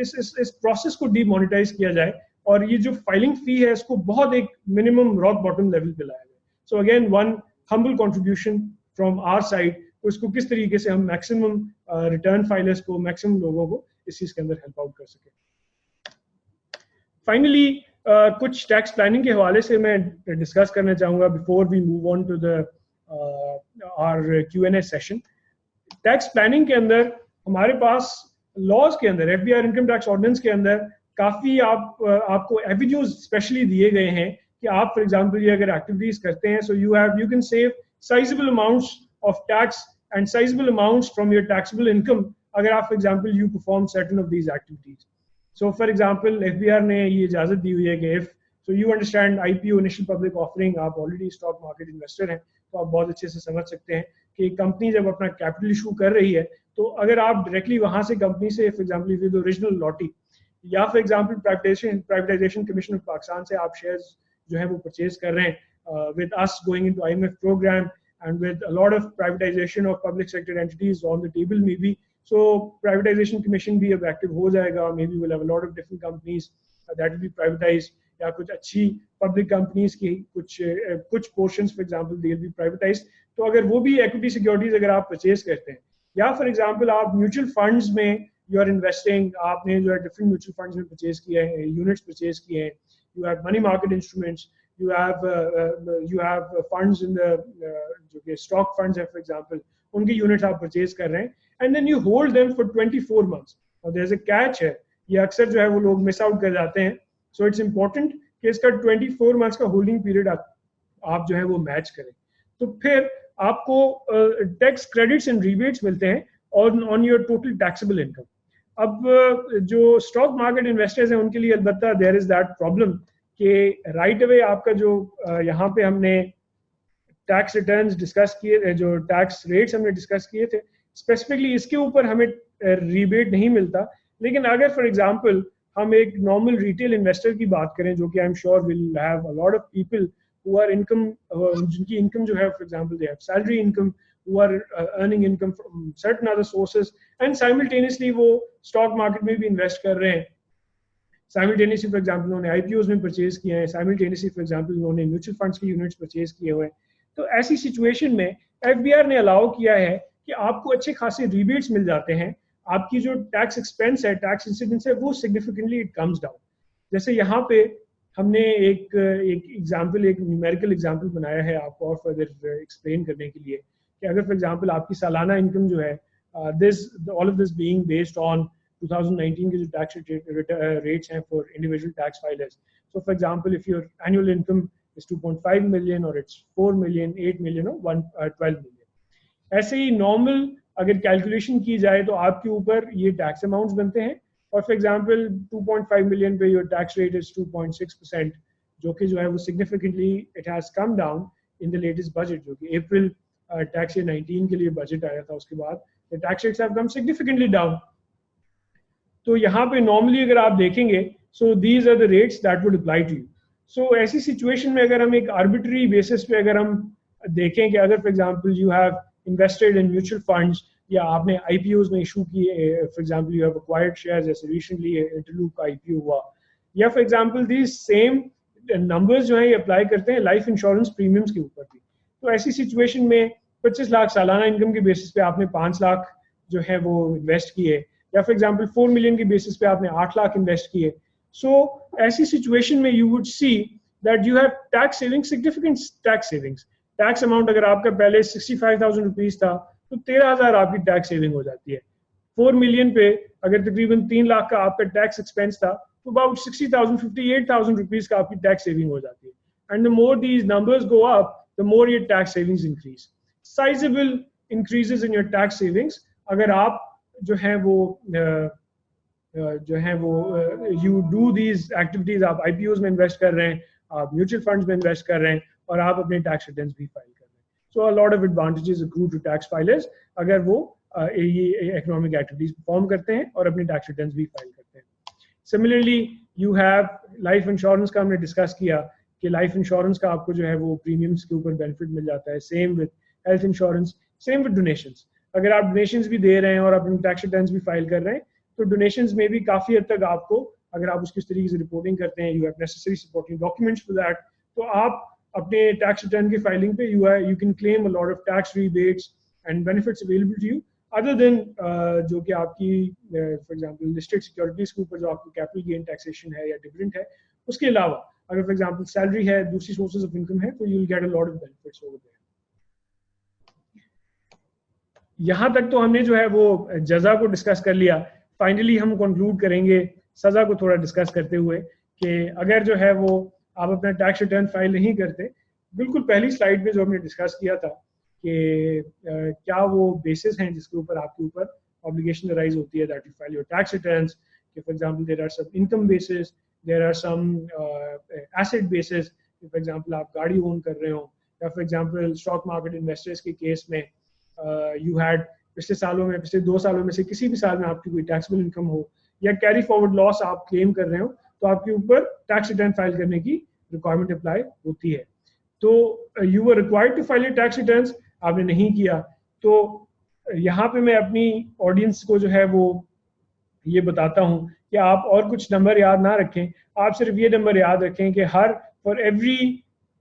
इस प्रोसेस को डीमोनेटाइज किया जाए और ये जो फाइलिंग फी है इसको बहुत एक मिनिमम रॉक बॉटम लेवल पे लाया जाए। So again one humble contribution from our side, इसको किस तरीके से हम मैक्सिमम रिटर्न फाइलर्स को, मैक्सिमम लोगों को इस चीज़ के अंदर हेल्प आउट कर सके। फाइनली कुछ टैक्स प्लानिंग के हवाले से मैं डिस्कस करना चाहूँगा before we move on to the our Q&A session. Tax planning के अंदर हमारे पास लॉज के अंदर FBR इनकम टैक्स ऑर्डिनेंस के अंदर काफ़ी आपको एवेन्यूज स्पेशली दिए गए हैं कि आप फॉर एग्जांपल ये अगर एक्टिविटीज करते हैं so you can save sizeable amounts of tax and sizeable amounts from your taxable income अगर आप for example you perform certain of these activities. So for example FBR ने ये इजाज़त दी हुई है कि if so you understand IPO initial public offering, आप already stock market investor हैं तो आप बहुत अच्छे से समझ सकते हैं कि कंपनी जब अपना कैपिटल इशू कर रही है तो अगर आप डायरेक्टली वहां से कंपनी से फॉर एग्जांपल विद ओरिजिनल लॉटी या for example privatisation commission of Pakistan से आप शेयर्स जो है वो परचेज कर रहे हैं with us going into IMF program and with a lot of privatization of public sector entities on the table maybe, so privatization commission भी अब active हो जाएगा, maybe we'll have a lot of different companies that will be privatized, या कुछ अच्छी public companies की कुछ portions for example they will be privatized, तो अगर वो भी equity securities अगर आप purchase करते हैं या for example आप mutual funds में you are investing, आपने जो है different mutual funds में purchase किए हैं, units purchase किए हैं, you have money market instruments, you have funds in the जो कि stock funds है for example, उनकी units आप purchase कर रहे हैं and then you hold them for 24 months. Now there's a catch है, ये अक्सर जो है वो लोग miss out कर जाते हैं, so it's important कि इसका 24 months का holding period आप जो है वो match करें, तो फिर आपको tax credits and rebates मिलते हैं on your total taxable income. अब जो stock market investors हैं उनके लिए अलबत्ता there is that problem कि राइट अवे आपका जो यहाँ पे हमने टैक्स रिटर्न्स डिस्कस किए, जो टैक्स रेट्स हमने डिस्कस किए थे स्पेसिफिकली इसके ऊपर हमें रिबेट नहीं मिलता, लेकिन अगर फॉर एग्जांपल हम एक नॉर्मल रिटेल इन्वेस्टर की बात करें जो कि I am sure will have a lot of people who are income, जिनकी इनकम जो है for example they have salary income, who are earning income from certain other sources and simultaneously वो stock market में भी invest कर रहे हैं, simultaneously for example उन्होंने IPOs में परचेज किए हैं, साइमल्टेनियसली फॉर एग्जांपल उन्होंने म्यूचुअल फंड्स की यूनिट्स परचेज किए हुए हैं, तो ऐसी सिचुएशन में FBR ने अलाउ किया है कि आपको अच्छे खासे रिबेट्स मिल जाते हैं, आपकी जो टैक्स एक्सपेंस है, टैक्स इंसिडेंस है, वो सिग्निफिकेंटली इट कम्स डाउन। जैसे यहाँ पे हमने एक एग्जाम्पल, एक न्यूमेरिकल एग्जाम्पल बनाया है आपको और फर्दर एक्सप्लेन करने के लिए कि अगर फॉर एग्जाम्पल आपकी सालाना इनकम जो है all of this being based on 2019 के जो टैक्स रेट्स हैं for individual tax filers, so for example if your annual income is 2.5 million और इट्स 4 मिलियन, 8 मिलियन और 12 मिलियन, ऐसे ही नॉर्मल अगर कैलकुलेशन की जाए तो आपके ऊपर ये टैक्स अमाउंट्स बनते हैं और फॉर एग्जांपल 2.5 मिलियन पे योर टैक्स रेट इज 2.6%, जो कि जो है वो significantly it has come down in the latest budget, जो कि अप्रैल टैक्स ईयर 19 के लिए बजट आया था, उसके बाद the tax rates have come significantly down. तो यहाँ पे नॉर्मली अगर आप देखेंगे so these are the rates that would apply to you. So ऐसी सिचुएशन में अगर हम एक आर्बिट्री बेसिस पे अगर हम देखें कि अगर for example you have invested in mutual funds या आपने IPOs में इशू किए, for example you have acquired shares, जैसे रिसेंटली इंटरलूप का IPO हुआ, या for example these same numbers जो है ये अप्लाई करते हैं लाइफ इंश्योरेंस प्रीमियम्स के ऊपर भी, तो ऐसी सिचुएशन में 25 लाख सालाना इनकम के बेसिस पे आपने 5 लाख जो है वो इन्वेस्ट किए, या फॉर एग्जांपल 4 मिलियन के बेसिस पे आपने 8 लाख इन्वेस्ट किए, सो ऐसी सिचुएशन में you would see that you have tax savings, significant tax savings. Tax amount अगर आपका पहले 65,000 रुपीज था तो 13,000 आपकी टैक्स सेविंग हो जाती है। 4 मिलियन पे अगर तकरीबन 3 लाख का आपका टैक्स एक्सपेंस था तो अबाउट 60,000, 58,000 रुपीज का आपकी टैक्स सेविंग हो जाती है। And the more these numbers go up the more your tax savings increase, sizeable increases in your tax savings अगर आप जो है वो यू डू दीज एक्टिविटीज, आप IPOs में इन्वेस्ट कर रहे हैं, आप म्यूचुअल फंड्स में इन्वेस्ट कर रहे हैं और आप अपने टैक्स रिटर्न्स भी फाइल कर रहे हैं। So a lot of advantages accrue to tax filers अगर वो ये इकोनॉमिक एक्टिविटीज परफॉर्म करते हैं और अपने टैक्स रिटर्न्स भी फाइल करते हैं। Similarly you have life insurance का हमने डिस्कस किया कि लाइफ इंश्योरेंस का आपको जो है वो प्रीमियम्स के ऊपर बेनिफिट मिल जाता है, same with health insurance, same with donations. अगर आप डोनेशंस भी दे रहे हैं और अपने टैक्स रिटर्न्स भी फाइल कर रहे हैं तो डोनेशंस में भी काफ़ी हद तक आपको, अगर आप उसकी तरीके से रिपोर्टिंग करते हैं, you have necessary supporting documents for that, तो आप अपने टैक्स रिटर्न की फाइलिंग पे you can claim a lot of tax rebates and benefits available to you other than जो कि आपकी फॉर एग्जांपल लिस्टेड सिक्योरिटीज के ऊपर जो आपको कैपिटल गेन टैक्सेशन है या डिविडेंड है, उसके अलावा अगर फॉर एग्जांपल सैलरी है, दूसरी सोर्सेज ऑफ इनकम है, तो you will get a lot of benefits over there. यहाँ तक तो हमने जो है वो जजा को डिस्कस कर लिया। फाइनली हम कंक्लूड करेंगे सज़ा को थोड़ा डिस्कस करते हुए कि अगर जो है वो आप अपना टैक्स रिटर्न फाइल नहीं करते, बिल्कुल पहली स्लाइड में जो हमने डिस्कस किया था कि क्या वो बेसिस हैं जिसके ऊपर आपके ऊपर ऑब्लिगेशन अराइज होती है that you file your tax returns, कि for example there are some income basis, there are some asset basis, for example आप गाड़ी ओन कर रहे हो, या for example stock market investors के केस में यू हैड पिछले सालों में, पिछले 2 सालों में से किसी भी साल में आपकी कोई टैक्सेबल इनकम हो, या कैरी फॉरवर्ड लॉस आप क्लेम कर रहे हो, तो आपके ऊपर टैक्स रिटर्न फाइल करने की रिक्वायरमेंट अप्लाई होती है। तो you were required to file tax returns, आपने नहीं किया, तो यहाँ पे मैं अपनी ऑडियंस को जो है वो ये बताता हूँ कि आप और कुछ नंबर याद ना रखें, आप सिर्फ ये नंबर याद रखें कि हर for every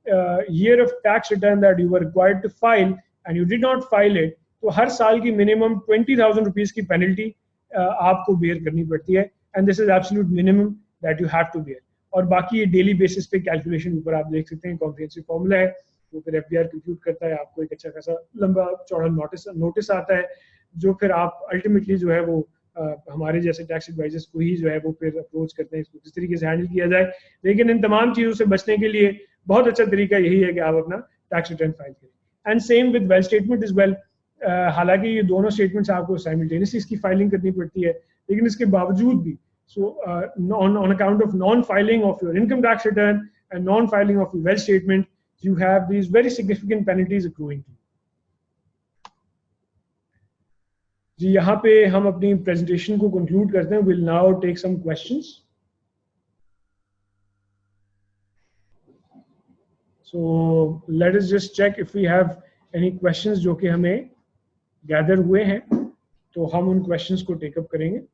year of tax return that you were required to file and you did not file it, तो हर साल की मिनिमम 20,000 रुपीज की पेनल्टी आपको बेयर करनी पड़ती है, and this is absolute minimum that you have to bear. और बाकी ये डेली बेसिस पे कैलकुलेशन ऊपर आप देख सकते हैं, कॉम्प्रिहेंसिव फॉर्मूला है, वो फिर एफडीआर कंप्यूट करता है, आपको एक अच्छा खासा लंबा चौड़ा नोटिस आता है, जो फिर आप अल्टीमेटली जो है वो हमारे जैसे टैक्स एडवाइजर्स को ही जो है वो फिर अप्रोच करते हैं इसको किस तरीके से हैंडल किया जाए। लेकिन इन तमाम चीज़ों से बचने के लिए बहुत अच्छा तरीका यही है कि आप अपना टैक्स रिटर्न फाइल करें। And same with wealth statement is well, हालांकि ये दोनों स्टेटमेंट्स आपको साइमल्टेनियसली इसकी फाइलिंग करनी पड़ती है, लेकिन इसके बावजूद भी so on account of non-filing of your income tax return and non-filing of your wealth statement, you have these very significant penalties accruing to you. जी, यहाँ पे हम अपनी प्रेजेंटेशन को कंक्लूड करते हैं। Will now take some questions. So let us just check if we have any questions जो कि हमें गैदर हुए हैं, तो हम उन क्वेश्चंस को टेकअप करेंगे।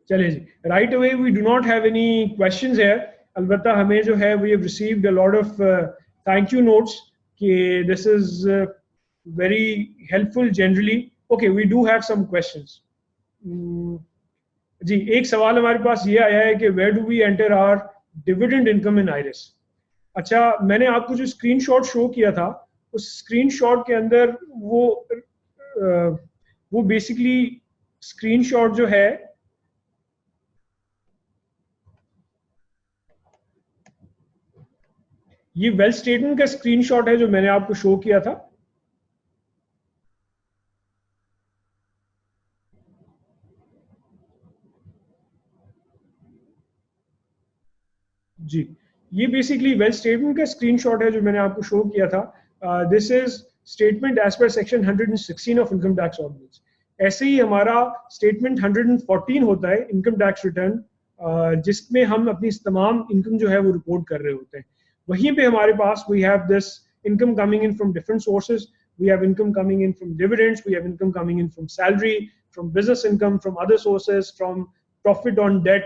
चलिए जी, right away we do not have any questions here. अलबत्ता हमें जो है we have received a lot of thank you notes कि this is very helpful generally. Okay, we do have some questions. जी, एक सवाल हमारे पास ये आया है कि where do we enter our dividend income in IRIS. अच्छा, मैंने आपको जो स्क्रीनशॉट शो किया था, उस स्क्रीनशॉट के अंदर वो बेसिकली स्क्रीनशॉट जो है ये वेल्थ स्टेटमेंट का स्क्रीनशॉट है जो मैंने आपको शो किया था। जी, ये बेसिकली वेल्थ स्टेटमेंट का स्क्रीनशॉट है जो मैंने आपको शो किया था। This is statement as per section 116 of income tax ordinance. ऐसे ही हमारा स्टेटमेंट 114 होता है इनकम टैक्स रिटर्न, जिसमें हम अपनी तमाम इनकम जो है वो रिपोर्ट कर रहे होते हैं। वहीं पे हमारे पास we have this income coming in from different sources. We have income coming in from dividends, we have income coming in from salary, from business income, from other sources, from profit on debt,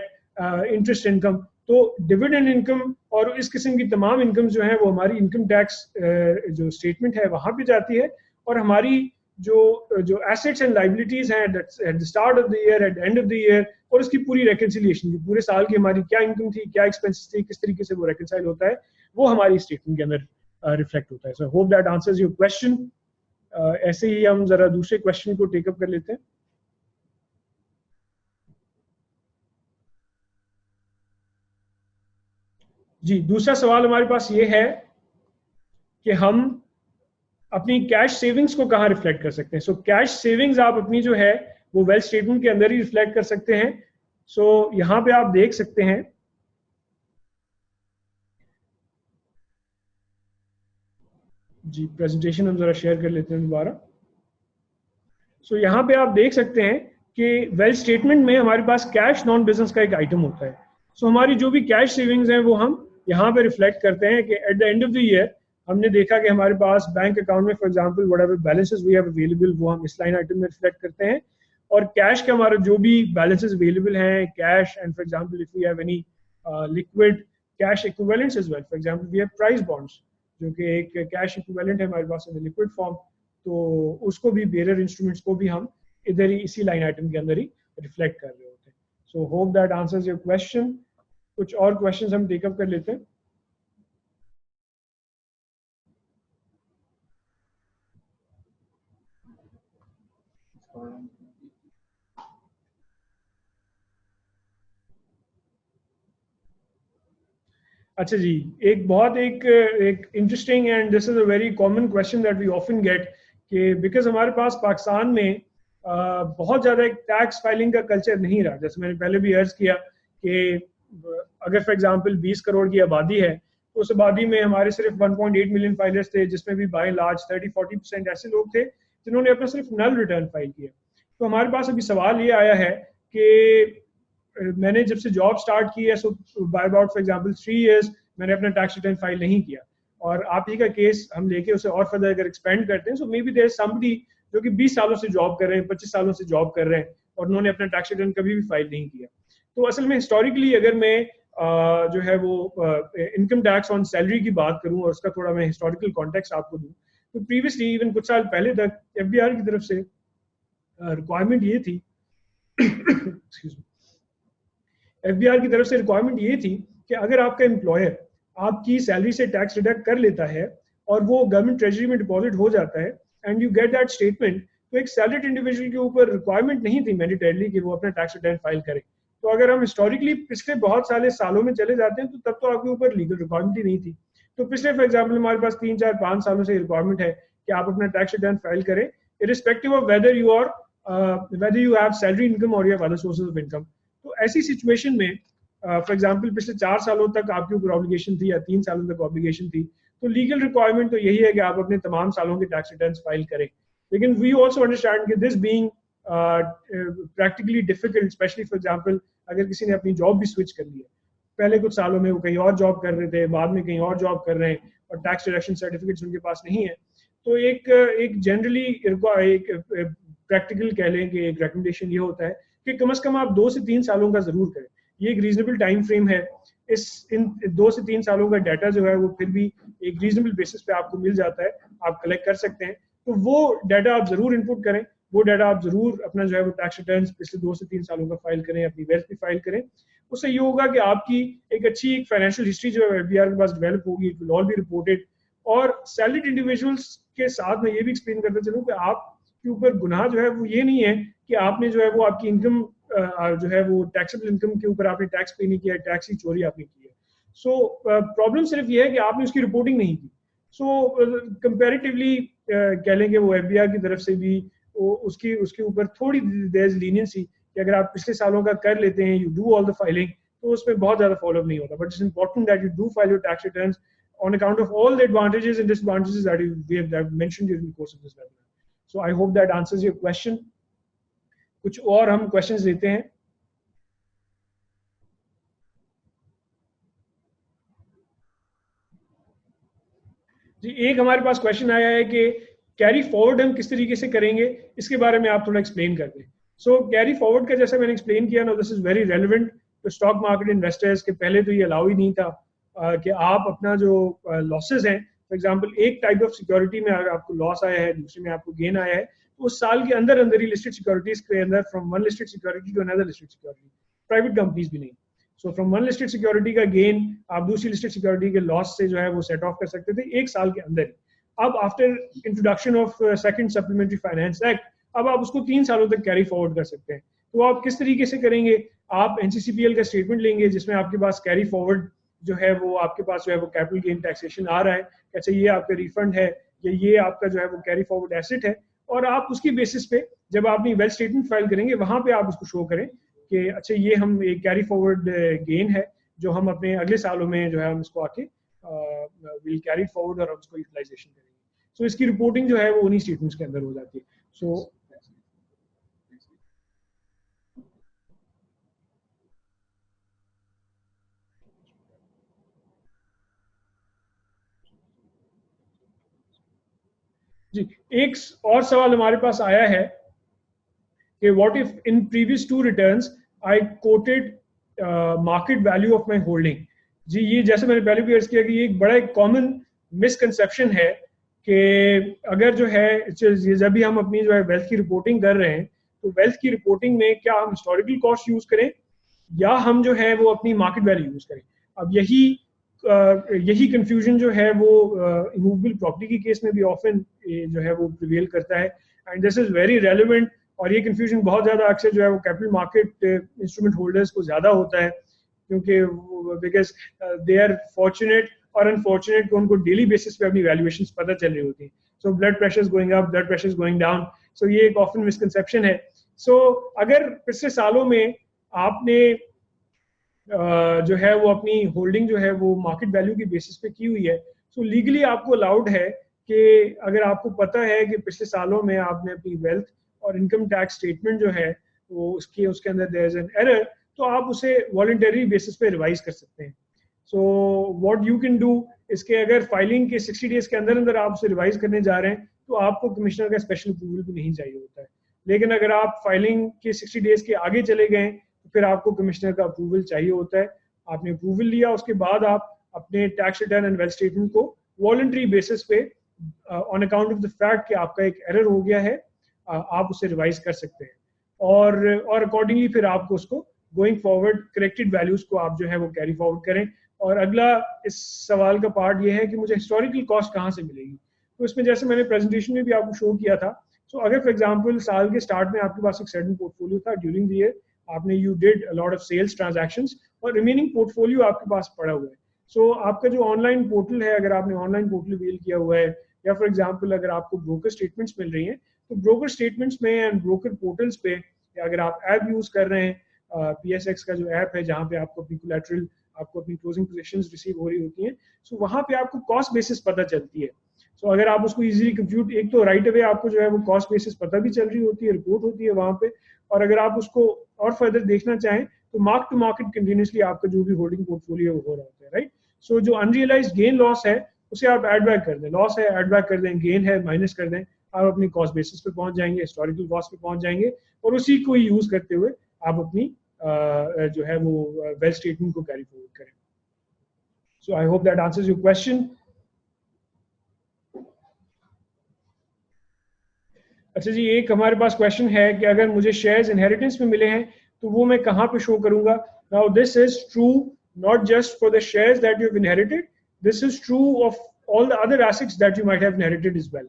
interest income. तो dividend income और इस किस्म की तमाम income जो है वो हमारी इनकम टैक्स जो स्टेटमेंट है वहां पे जाती है, और हमारी जो एसेट्स एंड लाइबिलिटीज हैं at the start of the year, eight the end of the year, और इसकी पूरी रेकन्सिलिएशन की पूरे साल की हमारी क्या इनकम थी, क्या एक्सपेंसेस थी, किस तरीके से वो रेकनसाइल होता है, वो हमारी स्टेटमेंट के अंदर रिफ्लेक्ट होता है। So hope that answers your question. ऐसे ही हम जरा दूसरे क्वेश्चन को टेकअप कर लेते हैं। जी, दूसरा सवाल हमारे पास ये है कि हम अपनी कैश सेविंग्स को कहाँ रिफ्लेक्ट कर सकते हैं। सो कैश सेविंग्स आप अपनी जो है वो वेल्थ स्टेटमेंट के अंदर ही रिफ्लेक्ट कर सकते हैं। सो यहाँ पे आप देख सकते हैं, जी प्रेजेंटेशन हम जरा शेयर कर लेते हैं दोबारा। सो यहाँ पे आप देख सकते हैं कि वेल्थ स्टेटमेंट में हमारे पास कैश नॉन बिजनेस का एक आइटम होता है। सो हमारी जो भी कैश सेविंग्स हैं वो हम यहाँ पे रिफ्लेक्ट करते हैं कि at the end of the year हमने देखा कि हमारे पास बैंक अकाउंट में for example whatever balances we have available वो हम इस लाइन आइटम में रिफ्लेक्ट करते हैं, और कैश के हमारा जो भी बैलेंसेस अवेलेबल हैं cash, and for example if we have any liquid cash equivalents as well, for example we have prize bonds जो कि एक कैश इक्विवेलेंट है हमारे पास इन लिक्विड फॉर्म, तो उसको भी बेरर इंस्ट्रूमेंट्स को भी हम इधर ही इसी लाइन आइटम के अंदर ही रिफ्लेक्ट कर रहे होते हैं। So hope that answers your question. कुछ और क्वेश्चंस हम टेकअप कर लेते हैं। अच्छा जी, एक interesting and this is a very common question that we often get कि बिकॉज हमारे पास पाकिस्तान में बहुत ज़्यादा एक टैक्स फाइलिंग का कल्चर नहीं रहा। जैसे मैंने पहले भी अर्ज किया कि अगर फॉर एग्जांपल 20 करोड़ की आबादी है तो उस आबादी में हमारे सिर्फ 1.8 मिलियन फाइलर्स थे, जिसमें भी बाय लार्ज 30-40% ऐसे लोग थे जिन्होंने अपना सिर्फ नल रिटर्न फाइल किया। तो हमारे पास अभी सवाल ये आया है कि मैंने जब से जॉब स्टार्ट की है, so by about for example 3 years मैंने अपना टैक्स रिटर्न फाइल नहीं किया, और आप ही का केस हम लेके उसे और फर्दर अगर एक्सपेंड करते हैं, so maybe there is somebody जो कि 20 सालों से जॉब कर रहे हैं, 25 सालों से जॉब कर रहे हैं और उन्होंने अपना टैक्स रिटर्न कभी भी फाइल नहीं किया। तो असल में हिस्टोरिकली अगर मैं जो है वो इनकम टैक्स ऑन सैलरी की बात करूं और उसका थोड़ा मैं हिस्टोरिकल कॉन्टेक्स्ट आपको दूं, तो प्रीवियसली इवन कुछ साल पहले तक एफबीआर की तरफ से रिक्वायरमेंट ये थी एफबीआर की तरफ से रिक्वायरमेंट ये थी कि अगर आपका एम्प्लॉयर आपकी सैलरी से टैक्स डिडक्ट कर लेता है और वो गवर्नमेंट ट्रेजरी में डिपॉजिट हो जाता है and you get that statement, तो एक सैलरीड इंडिविजुअल के ऊपर रिक्वायरमेंट नहीं थी मैंडेटरीली कि वो अपना टैक्स रिटर्न फाइल करे। तो अगर हम हिस्टोरिकली पिछले बहुत सारे सालों में चले जाते हैं तो तब तो आपके ऊपर लीगल रिक्वायरमेंट ही नहीं थी। तो पिछले फॉर एग्जाम्पल हमारे पास 3-4-5 सालों से रिक्वायरमेंट है कि आप अपना टैक्स रिटर्न फाइल करें, irrespective of whether you have salary income और you have other sources of income. तो ऐसी सिचुएशन में फॉर एग्जाम्पल पिछले 4 सालों तक आपके ऊपर ऑब्लिगेशन थी या 3 सालों तक ऑब्लिगेशन थी, तो लीगल रिक्वायरमेंट तो यही है कि आप अपने तमाम सालों के टैक्स रिटर्न्स फाइल करें। लेकिन वी ऑल्सो अंडरस्टैंड कि this being practically difficult, specially for example अगर किसी ने अपनी जॉब भी स्विच कर ली है, पहले कुछ सालों में वो कहीं और जॉब कर रहे थे, बाद में कहीं और जॉब कर रहे हैं और टैक्स डिडक्शन सर्टिफिकेट्स उनके पास नहीं है, तो एक जनरली एक प्रैक्टिकल कह लें कि एक रिकमेंडेशन ये होता है कि कम से कम आप 2 से 3 सालों का जरूर करें। ये एक रीजनेबल टाइम फ्रेम है। इन 2 से 3 सालों का डाटा जो है वो फिर भी एक रीजनेबल बेसिस पे आपको मिल जाता है, आप कलेक्ट कर सकते हैं। तो वो डाटा आप जरूर इनपुट करें, वो डाटा आप जरूर अपना जो है वो टैक्स रिटर्न्स पिछले 2 से 3 सालों का फाइल करें, अपनी वेल्थ भी फाइल करें। उससे ये होगा कि आपकी एक अच्छी एक फाइनेंशियल हिस्ट्री जो है एफबीआर के पास डेवलप होगी, it will all be reported. और सैलरीड इंडिविजुअल्स के साथ मैं ये भी एक्सप्लेन करते चलूँ कि आपके ऊपर गुनाह जो है वो ये नहीं है कि आपने जो है वो आपकी इनकम जो है वो टैक्सेबल इनकम के ऊपर आपने टैक्स पे नहीं किया, टैक्स की चोरी आपने की है। सो प्रॉब्लम सिर्फ ये है कि आपने उसकी रिपोर्टिंग नहीं की। सो कंपैरेटिवली कह लेंगे वो एफबीआर की तरफ से भी उसके ऊपर थोड़ी देयर इज लीनियंसी कि अगर आप पिछले सालों का कर लेते हैं, you do all the filing, तो उसमें बहुत ज्यादा फॉलोअप नहीं होता। But it's important that you do file your tax returns on account of all the advantages and disadvantages that we have mentioned during the course of this webinar. So I hope that answers your question. कुछ और हम questions लेते हैं। जी, एक हमारे पास question आया है कि कैरी फॉरवर्ड हम किस तरीके से करेंगे, इसके बारे में आप थोड़ा एक्सप्लेन कर दें। सो कैरी फॉरवर्ड का जैसा मैंने एक्सप्लेन किया ना, this is very relevant to stock market investors के। पहले तो ये अलाउ ही नहीं था कि आप अपना जो लॉसेस हैं, फॉर एग्जांपल एक टाइप ऑफ सिक्योरिटी में अगर आपको लॉस आया है, दूसरे में आपको गेन आया है, तो उस साल के अंदर अंदर ही लिस्टेड सिक्योरिटीज के अंदर from one listed security to another listed security, private companies भी नहीं। So from one listed security का गेन आप दूसरी लिस्टेड सिक्योरिटी के लॉस से जो है वो सेट ऑफ कर सकते थे एक साल के अंदर। अब after introduction of second supplementary finance act, अब आप उसको 3 सालों तक कैरी फॉरवर्ड कर सकते हैं। तो आप किस तरीके से करेंगे, आप एनसीसीपीएल का स्टेटमेंट लेंगे जिसमें आपके पास कैरी फॉरवर्ड जो है वो आपके पास जो है वो कैपिटल गेन टैक्सेशन आ रहा है, अच्छा ये आपका रिफंड है या ये आपका जो है वो कैरी फॉरवर्ड एसेट है, और आप उसकी बेसिस पे जब आप अपनी वेल्थ स्टेटमेंट फाइल करेंगे वहां पे आप उसको शो करें कि अच्छा ये हम एक कैरी फॉरवर्ड गेन है जो हम अपने अगले सालों में जो है हम इसको आके विल कैरी फॉरवर्ड और हम उसको यूटिलाइजेशन करेंगे। सो इसकी रिपोर्टिंग जो है वो उन्हीं स्टेटमेंट्स के अंदर हो जाती है। सो जी, एक और सवाल हमारे पास आया है कि what if in previous 2 returns I quoted market value of my holding. जी, ये जैसे मैंने पहले भी अर्ज किया कि ये एक बड़ा कॉमन मिसकंसेप्शन है कि अगर जो है जब भी हम अपनी जो है वेल्थ की रिपोर्टिंग कर रहे हैं, तो वेल्थ की रिपोर्टिंग में क्या हम हिस्टोरिकल कॉस्ट यूज करें या हम जो है वो अपनी मार्केट वैल्यू यूज करें। अब यही कंफ्यूजन जो है वो इमूवेबल प्रॉपर्टी के केस में भी ऑफन जो है वो प्रिवेल करता है, and this is very relevant. और ये कंफ्यूजन बहुत ज़्यादा अक्सर जो है वो कैपिटल मार्केट इंस्ट्रूमेंट होल्डर्स को ज़्यादा होता है क्योंकि बिकॉज दे आर फॉर्चुनेट और अनफॉर्चुनेट को उनको डेली बेसिस पे अपनी वैल्यूएशंस पता चल रही होती है. So blood pressure is going up, blood pressure is going down. So ये एक ऑफन मिसकंसेप्शन है. सो अगर पिछले सालों में आपने जो है वो अपनी होल्डिंग जो है वो मार्केट वैल्यू की बेसिस पे की हुई है, सो लीगली आपको अलाउड है कि अगर आपको पता है कि पिछले सालों में आपने अपनी वेल्थ और इनकम टैक्स स्टेटमेंट जो है वो उसके अंदर देयर इज एन एरर, तो आप उसे वॉलंटरी बेसिस पे रिवाइज कर सकते हैं. So what you can do, इसके अगर फाइलिंग के 60 डेज के अंदर अंदर आप उसे रिवाइज करने जा रहे हैं तो आपको कमिश्नर का स्पेशल अप्रूवल भी नहीं चाहिए होता है. लेकिन अगर आप फाइलिंग के 60 डेज के आगे चले गए तो फिर आपको कमिश्नर का अप्रूवल चाहिए होता है. आपने अप्रूवल लिया, उसके बाद आप अपने tax return and wealth statement को वॉलंटरी बेसिस पे on account of the fact कि आपका एक एरर हो गया है, आप उसे रिवाइज कर सकते हैं. और अकॉर्डिंगली फिर आपको उसको गोइंग फॉरवर्ड करेक्टेड वैल्यूज को आप जो है वो कैरी फॉरवर्ड करें. और अगला इस सवाल का पार्ट ये है कि मुझे हिस्टोरिकल कॉस्ट कहाँ से मिलेगी. तो इसमें जैसे मैंने प्रेजेंटेशन में भी आपको शो किया था, सो अगर फॉर एग्जांपल साल के स्टार्ट में आपके पास एक सर्टेन पोर्टफोलियो था, ड्यूरिंग द ईयर आपने you did a lot of sales transactions और रिमेनिंग पोर्टफोलियो आपके पास पड़ा हुआ है. सो आपका जो ऑनलाइन पोर्टल है, अगर आपने ऑनलाइन पोर्टल अवेल किया हुआ है, या फॉर एग्जांपल अगर आपको ब्रोकर स्टेटमेंट्स मिल रही हैं, तो ब्रोकर स्टेटमेंट्स में एंड ब्रोकर पोर्टल्स पे, या अगर आप ऐप यूज कर रहे हैं, PSX का जो ऐप है जहाँ पे आपको अपनी कोलैटरल, आपको अपनी क्लोजिंग पोजीशंस रिसीव हो रही होती हैं, सो वहाँ पे आपको कॉस्ट बेसिस पता चलती है. सो अगर आप उसको इजीली कंप्यूट, एक तो राइट अवे आपको जो है वो कॉस्ट बेसिस पता भी चल रही होती है, रिपोर्ट होती है वहाँ पे. और अगर आप उसको और फर्दर देखना चाहें तो मार्क टू मार्केट कंटिन्यूसली आपका जो भी होल्डिंग पोर्टफोलियो हो रहा होता है, राइट. सो जो अनरियलाइज्ड गेन लॉस है उसे आप एड बैक कर दें, लॉस है एड बैक कर दें, गेन है माइनस कर दें, आप अपनी कॉस्ट बेसिस पे पहुंच जाएंगे, हिस्टोरिकल कॉस्ट पे पहुंच जाएंगे, और उसी को यूज करते हुए आप अपनी जो है वो वेल्थ स्टेटमेंट को कैरी फॉरवर्ड करें. So I hope that answers your question. अच्छा जी, एक हमारे पास क्वेश्चन है कि अगर मुझे शेयर्स इनहेरिटेंस में मिले हैं तो वो मैं कहाँ पे शो करूंगा. Now this is true not just for the shares that you have inherited, this is true of all the other assets that you might have inherited as well.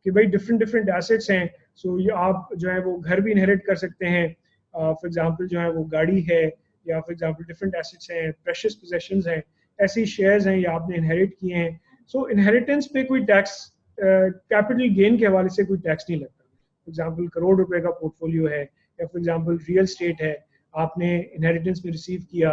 कि भाई डिफरेंट एसेट्स हैं, सो ये आप जो है वो घर भी इनहेरिट कर सकते हैं, फॉर एग्जांपल जो है वो गाड़ी है, या फॉर एग्जांपल डिफरेंट एसेट्स हैं, प्रेशियस पोजेशंस हैं, ऐसे शेयर्स हैं, या आपने इनहेरिट किए हैं. सो इनहेरिटेंस पे कोई टैक्स, कैपिटल गेन के हवाले से कोई टैक्स नहीं लगता. फॉर एग्जांपल करोड़ रुपए का पोर्टफोलियो है, या फॉर एग्जांपल रियल स्टेट है, आपने इनहेरिटेंस में रिसीव किया.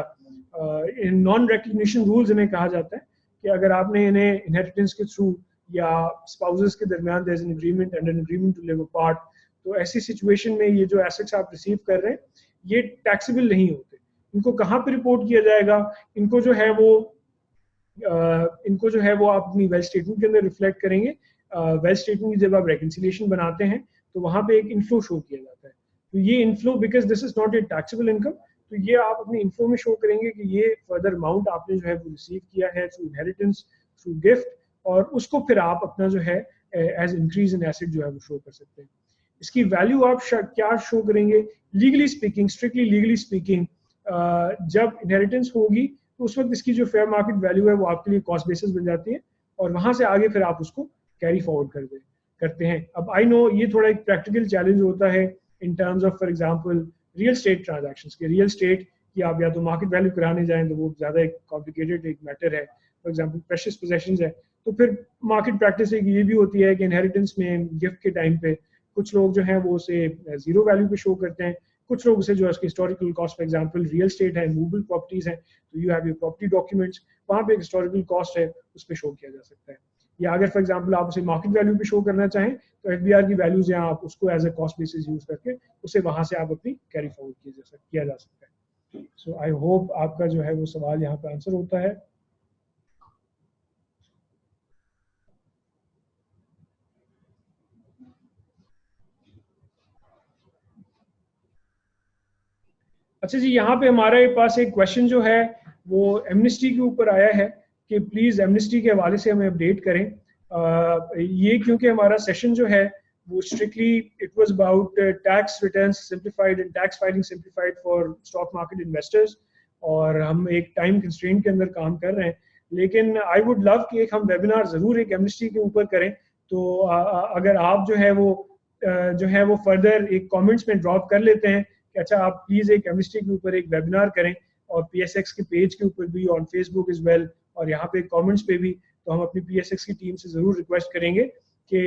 इन नॉन रिकग्निशन रूल्स इन्हें कहा जाता है कि अगर आपने इन्हें इनहेरिटेंस के थ्रू या स्पाउसेस के दरमियान there is an agreement and an agreement to live apart, तो ऐसी सिचुएशन में ये जो एसेट्स आप रिसीव कर रहे हैं ये टैक्सेबल नहीं होते. इनको कहाँ पे रिपोर्ट किया जाएगा, इनको जो है वो आप अपनी वेल्थ स्टेटमेंट के अंदर रिफ्लेक्ट करेंगे. वेल्थ स्टेटमेंट की जब आप रेकंसिलिएशन बनाते हैं तो वहाँ पे एक इनफ्लो शो किया जाता है. तो ये inflow, because this is not a taxable income, तो ये आप अपनी इनफ्लो में शो करेंगे कि ये फर्दर अमाउंट आपने जो है वो रिसीव किया है थ्रू इनहेरिटेंस, थ्रू गिफ्ट, और उसको फिर आप अपना जो है एज इंक्रीज इन एसेट जो है वो शो कर सकते हैं. इसकी वैल्यू आप क्या शो करेंगे, legally speaking, strictly legally speaking, जब इनहेरिटेंस होगी तो उस वक्त इसकी जो फेयर मार्केट वैल्यू है वो आपके लिए कॉस्ट बेसिस बन जाती है, और वहां से आगे फिर आप उसको कैरी फॉरवर्ड करते हैं. अब आई नो ये थोड़ा एक प्रैक्टिकल चैलेंज होता है in terms of for example real estate transactions के. रियल स्टेट की आप या तो मार्केट वैल्यू कराने जाएं तो वो ज़्यादा एक कॉम्प्लिकेटेड एक मैटर है. फॉर एग्जांपल प्रेशियस पोजेशंस है, तो फिर मार्केट प्रैक्टिस एक ये भी होती है कि इनहेरिटेंस में गिफ्ट के टाइम पे कुछ लोग जो हैं वो उसे जीरो वैल्यू पे शो करते हैं, कुछ लोग उसे जो है उसकी historical cost, for example real estate है, मूवेबल प्रॉपर्टीज है, तो you have your property documents, वहाँ पे एक हिस्टोरिकल कॉस्ट है उस पर शो किया जा सकता है. या अगर फॉर एग्जांपल आप उसे मार्केट वैल्यू पे शो करना चाहें तो FBR की वैल्यूज या आप उसको as a cost basis use करके उसे वहां से आप अपनी कैरी फॉरवर्ड किया जा सकता है. सो आई होप आपका जो है वो सवाल यहाँ पे आंसर होता है. अच्छा जी, यहाँ पे हमारे पास एक क्वेश्चन जो है वो एमनेस्टी के ऊपर आया है कि प्लीज़ एमनेस्टी के हवाले से हमें अपडेट करें. ये क्योंकि हमारा सेशन जो है वो strictly it was about tax returns simplified and tax filing simplified for stock market investors, और हम एक टाइम कंस्ट्रेंट के अंदर काम कर रहे हैं. लेकिन आई वुड लव कि एक हम वेबिनार ज़रूर एक एमनेस्टी के ऊपर करें. तो अगर आप जो है वो फर्दर एक कमेंट्स में ड्रॉप कर लेते हैं कि अच्छा आप प्लीज़ एक एमनेस्टी के ऊपर एक वेबिनार करें, और PSX के पेज के ऊपर भी, ऑन फेसबुक इज वेल, और यहाँ पे कमेंट्स पे भी। तो हम अपनी PSX की टीम से ज़रूर रिक्वेस्ट करेंगे कि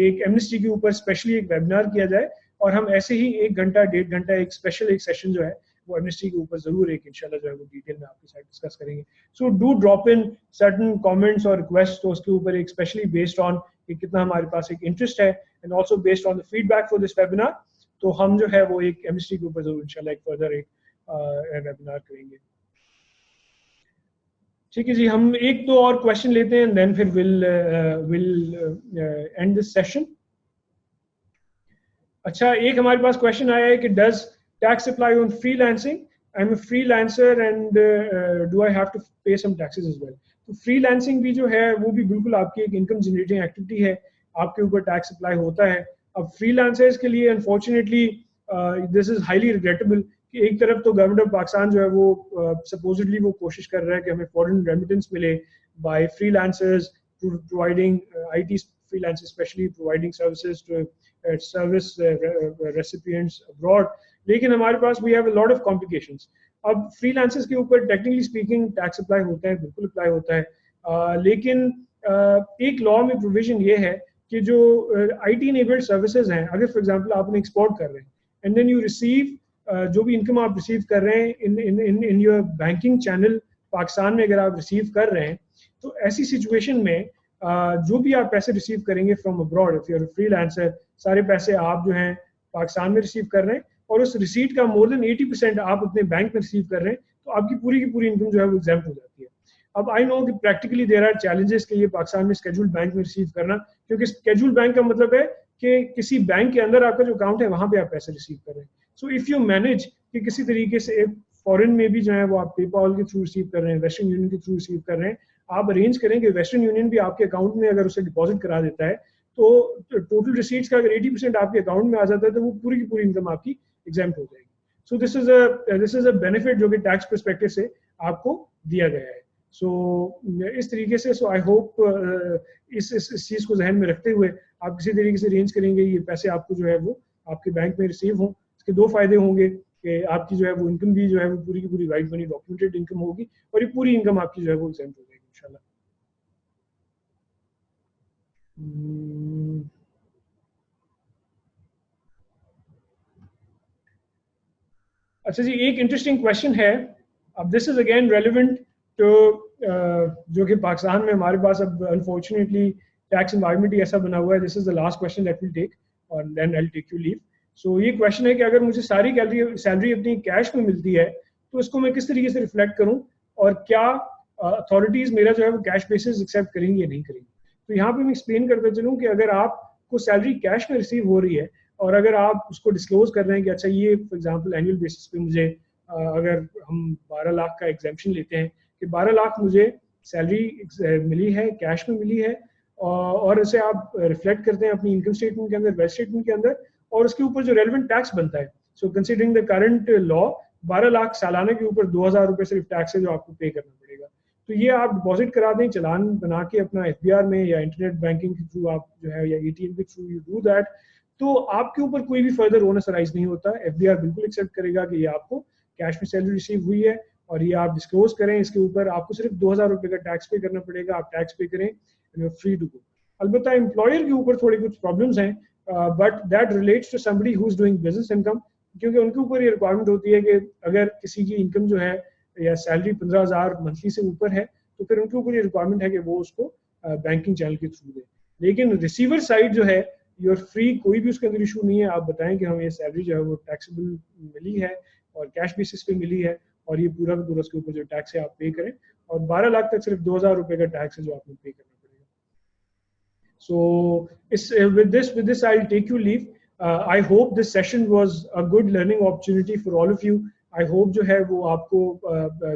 एक एमनेस्टी के ऊपर स्पेशली एक वेबिनार किया जाए, और हम ऐसे ही 1 घंटा 1.5 घंटा एक स्पेशल एक सेशन जो है वो एमनेस्टी के ऊपर जरूर एक इंशाल्लाह जो है वो डिटेल में आपके साथ डिस्कस करेंगे। So do drop in certain comments और रिक्वेस्ट, तो उसके ऊपर एक स्पेशली बेस्ड ऑन कि कितना हमारे पास एक इंटरेस्ट है, and also based on the feedback for this webinar, तो हम जो है वो एक एमनेस्टी के ऊपर जरूर इंशाल्लाह एक फर्दर एक वेबिनार करेंगे। ठीक है जी, हम एक दो और क्वेश्चन लेते हैं, देन फिर विल एंड दिस सेशन। अच्छा, एक हमारे पास क्वेश्चन आया है कि does tax apply on freelancing? I am a freelancer and do I have to pay some taxes as well? तो फ्रीलांसिंग भी जो है वो भी बिल्कुल आपकी एक इनकम जनरेटिंग एक्टिविटी है, आपके ऊपर टैक्स अप्लाई होता है। अब फ्रीलांसर्स के लिए unfortunately this is highly regrettable कि एक तरफ तो गवर्नमेंट ऑफ पाकिस्तान जो है वो सपोजिटली वो कोशिश कर रहा है कि हमें फॉरेन रेमिटेंस मिले by freelancers providing IT freelancers specially providing services to service recipients abroad, लेकिन हमारे पास we have a lot of complications. अब फ्रीलांसर्स के ऊपर टेक्निकली स्पीकिंग टैक्स अप्लाई होता है, बिल्कुल अप्लाई होता है, लेकिन एक लॉ में प्रोविजन ये है कि जो आईटी इनेबल्ड सर्विसेज हैं, अगर फॉर एग्जांपल आप उन्हें एक्सपोर्ट कर रहे हैं एंड देन यू रिसीव जो भी इनकम आप रिसीव कर रहे हैं in your banking channel Pakistan में अगर आप रिसीव कर रहे हैं, तो ऐसी सिचुएशन में जो भी आप पैसे रिसीव करेंगे from abroad, if you are freelancer, सारे पैसे आप जो हैं पाकिस्तान में रिसीव कर रहे हैं और उस रिसीट का मोर देन 80% आप अपने बैंक में रिसीव कर रहे हैं, तो आपकी पूरी की पूरी इनकम जो है वो एग्जेम्प्ट हो जाती है। अब आई नो कि प्रैक्टिकली देयर आर चैलेंजेस के लिए पाकिस्तान में स्केड्यूल्ड बैंक में रिसीव करना, क्योंकि स्केड्यूल्ड बैंक का मतलब है कि किसी बैंक के अंदर आपका जो अकाउंट है वहां पे आप पैसे रिसीव कर रहे हैं। सो इफ यू मैनेज कि किसी तरीके से फॉरेन में भी जो है वो आप पेपॉल के थ्रू रिसीव कर रहे हैं, वेस्टर्न यूनियन के थ्रू रिसीव कर रहे हैं, आप अरेंज करें कि वेस्टर्न यूनियन भी आपके अकाउंट में अगर उसे डिपॉजिट करा देता है, तो टोटल रिसीट्स का अगर 80% आपके अकाउंट में आ जाता है तो वो पूरी की पूरी इनकम आपकी एग्जेम्प्ट हो जाएगी। So this is a benefit जो कि टैक्स पर्सपेक्टिव से आपको दिया गया है। सो इस तरीके से आई होप इस चीज़ को जहन में रखते हुए आप किसी तरीके से अरेंज करेंगे ये पैसे आपको जो है वो आपके बैंक में रिसीव हों। इसके दो फायदे होंगे कि आपकी जो है वो इनकम भी जो है वो पूरी की पूरी राइट बनी डॉक्यूमेंटेड इनकम होगी, और ये पूरी इनकम आपकी जो है वो एग्जेम्प्ट हो जाएगी इंशाल्लाह। अच्छा जी, एक इंटरेस्टिंग क्वेश्चन है, अब this is again relevant to जो कि पाकिस्तान में हमारे पास अब अनफॉर्चुनेटली टैक्स एनवायरनमेंट ही ऐसा बना हुआ है। This is the last question that will take और then I will take you leave. सो ये क्वेश्चन है कि अगर मुझे सारी सैलरी अपनी कैश में मिलती है तो इसको मैं किस तरीके से रिफ्लेक्ट करूं, और क्या अथॉरिटीज मेरा जो है वो कैश बेसिस एक्सेप्ट करेंगी या नहीं करेंगी। तो यहाँ पे मैं एक्सप्लेन करते चलूँ कि अगर आपको सैलरी कैश में रिसीव हो रही है और अगर आप उसको डिस्क्लोज कर रहे हैं कि अच्छा ये फॉर एग्जांपल एनुअल बेसिस पे मुझे अगर हम 12 लाख का एग्जेम्पशन लेते हैं कि 12 लाख मुझे सैलरी मिली है, कैश में मिली है, और उसे आप रिफ्लेक्ट करते हैं अपनी इनकम स्टेटमेंट के अंदर, वेल्थ स्टेटमेंट के अंदर, और उसके ऊपर जो रेलेवेंट टैक्स बनता है। So considering the current law 12 lakh सालाना के ऊपर 2000 रुपये सिर्फ टैक्स है जो आपको पे करना पड़ेगा। तो ये आप डिपॉजिट करा दें, चलान बना के अपना FBR में या इंटरनेट बैंकिंग के थ्रू आप जो है या ATM के थ्रू यू डू दैट, तो आपके ऊपर कोई भी फर्दर ओनस अराइज नहीं होता। FBR बिल्कुल एक्सेप्ट करेगा कि ये आपको कैश में सैलरी रिसीव हुई है और ये आप डिस्क्लोज करें, इसके ऊपर आपको सिर्फ 2000 रुपये का टैक्स पे करना पड़ेगा, आप टैक्स पे करें, फ्री टू गो। अलबत्ता एम्प्लॉयर के ऊपर थोड़ी कुछ प्रॉब्लम्स हैं, but that relates to somebody who is doing business income, क्योंकि उनके ऊपर ये रिक्वायरमेंट होती है कि अगर किसी की इनकम जो है या सैलरी 15,000 मंथली से ऊपर है तो फिर उनके ऊपर ये रिक्वायरमेंट है कि वो उसको बैंकिंग चैनल के थ्रू दे। लेकिन रिसीवर साइड जो है यूर फ्री, कोई भी उसके अंदर इशू नहीं है, आप बताएं कि हमें ये सैलरी जो है वो टैक्सेबल मिली है और कैश बेसिस पे मिली है, और ये पूरा का पूरा उसके ऊपर जो टैक्स है आप पे करें, और 12 लाख तक सिर्फ 2000 रुपये का टैक्स है जो आपको पे करना पड़ेगा। So with this I'll take you leave. I hope this session was a good learning opportunity for all of you. I hope जो है वो आपको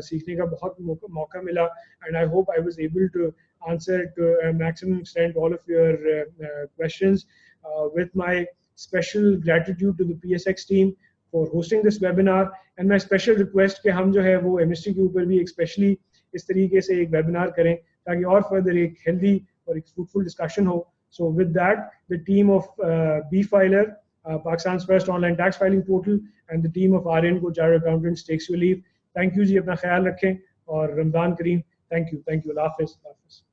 सीखने का बहुत मौका मिला, and I hope I was able to answer to a maximum extent all of your questions. With my special gratitude to the PSX team for hosting this webinar, and my special request कि हम जो है वो MST के ऊपर भी एक specially इस तरीके से एक वेबिनार करें ताकि और फर्दर एक हेल्दी और एक फ्रूटफुल डिस्कशन हो। So with that, the team of BFiler, Pakistan's first online tax filing portal, and the team of RN Chartered Accountants takes your leave. Thank you जी, अपना ख्याल रखें और रमज़ान करीम। थैंक यू, अल्लाह हाफ़िज़।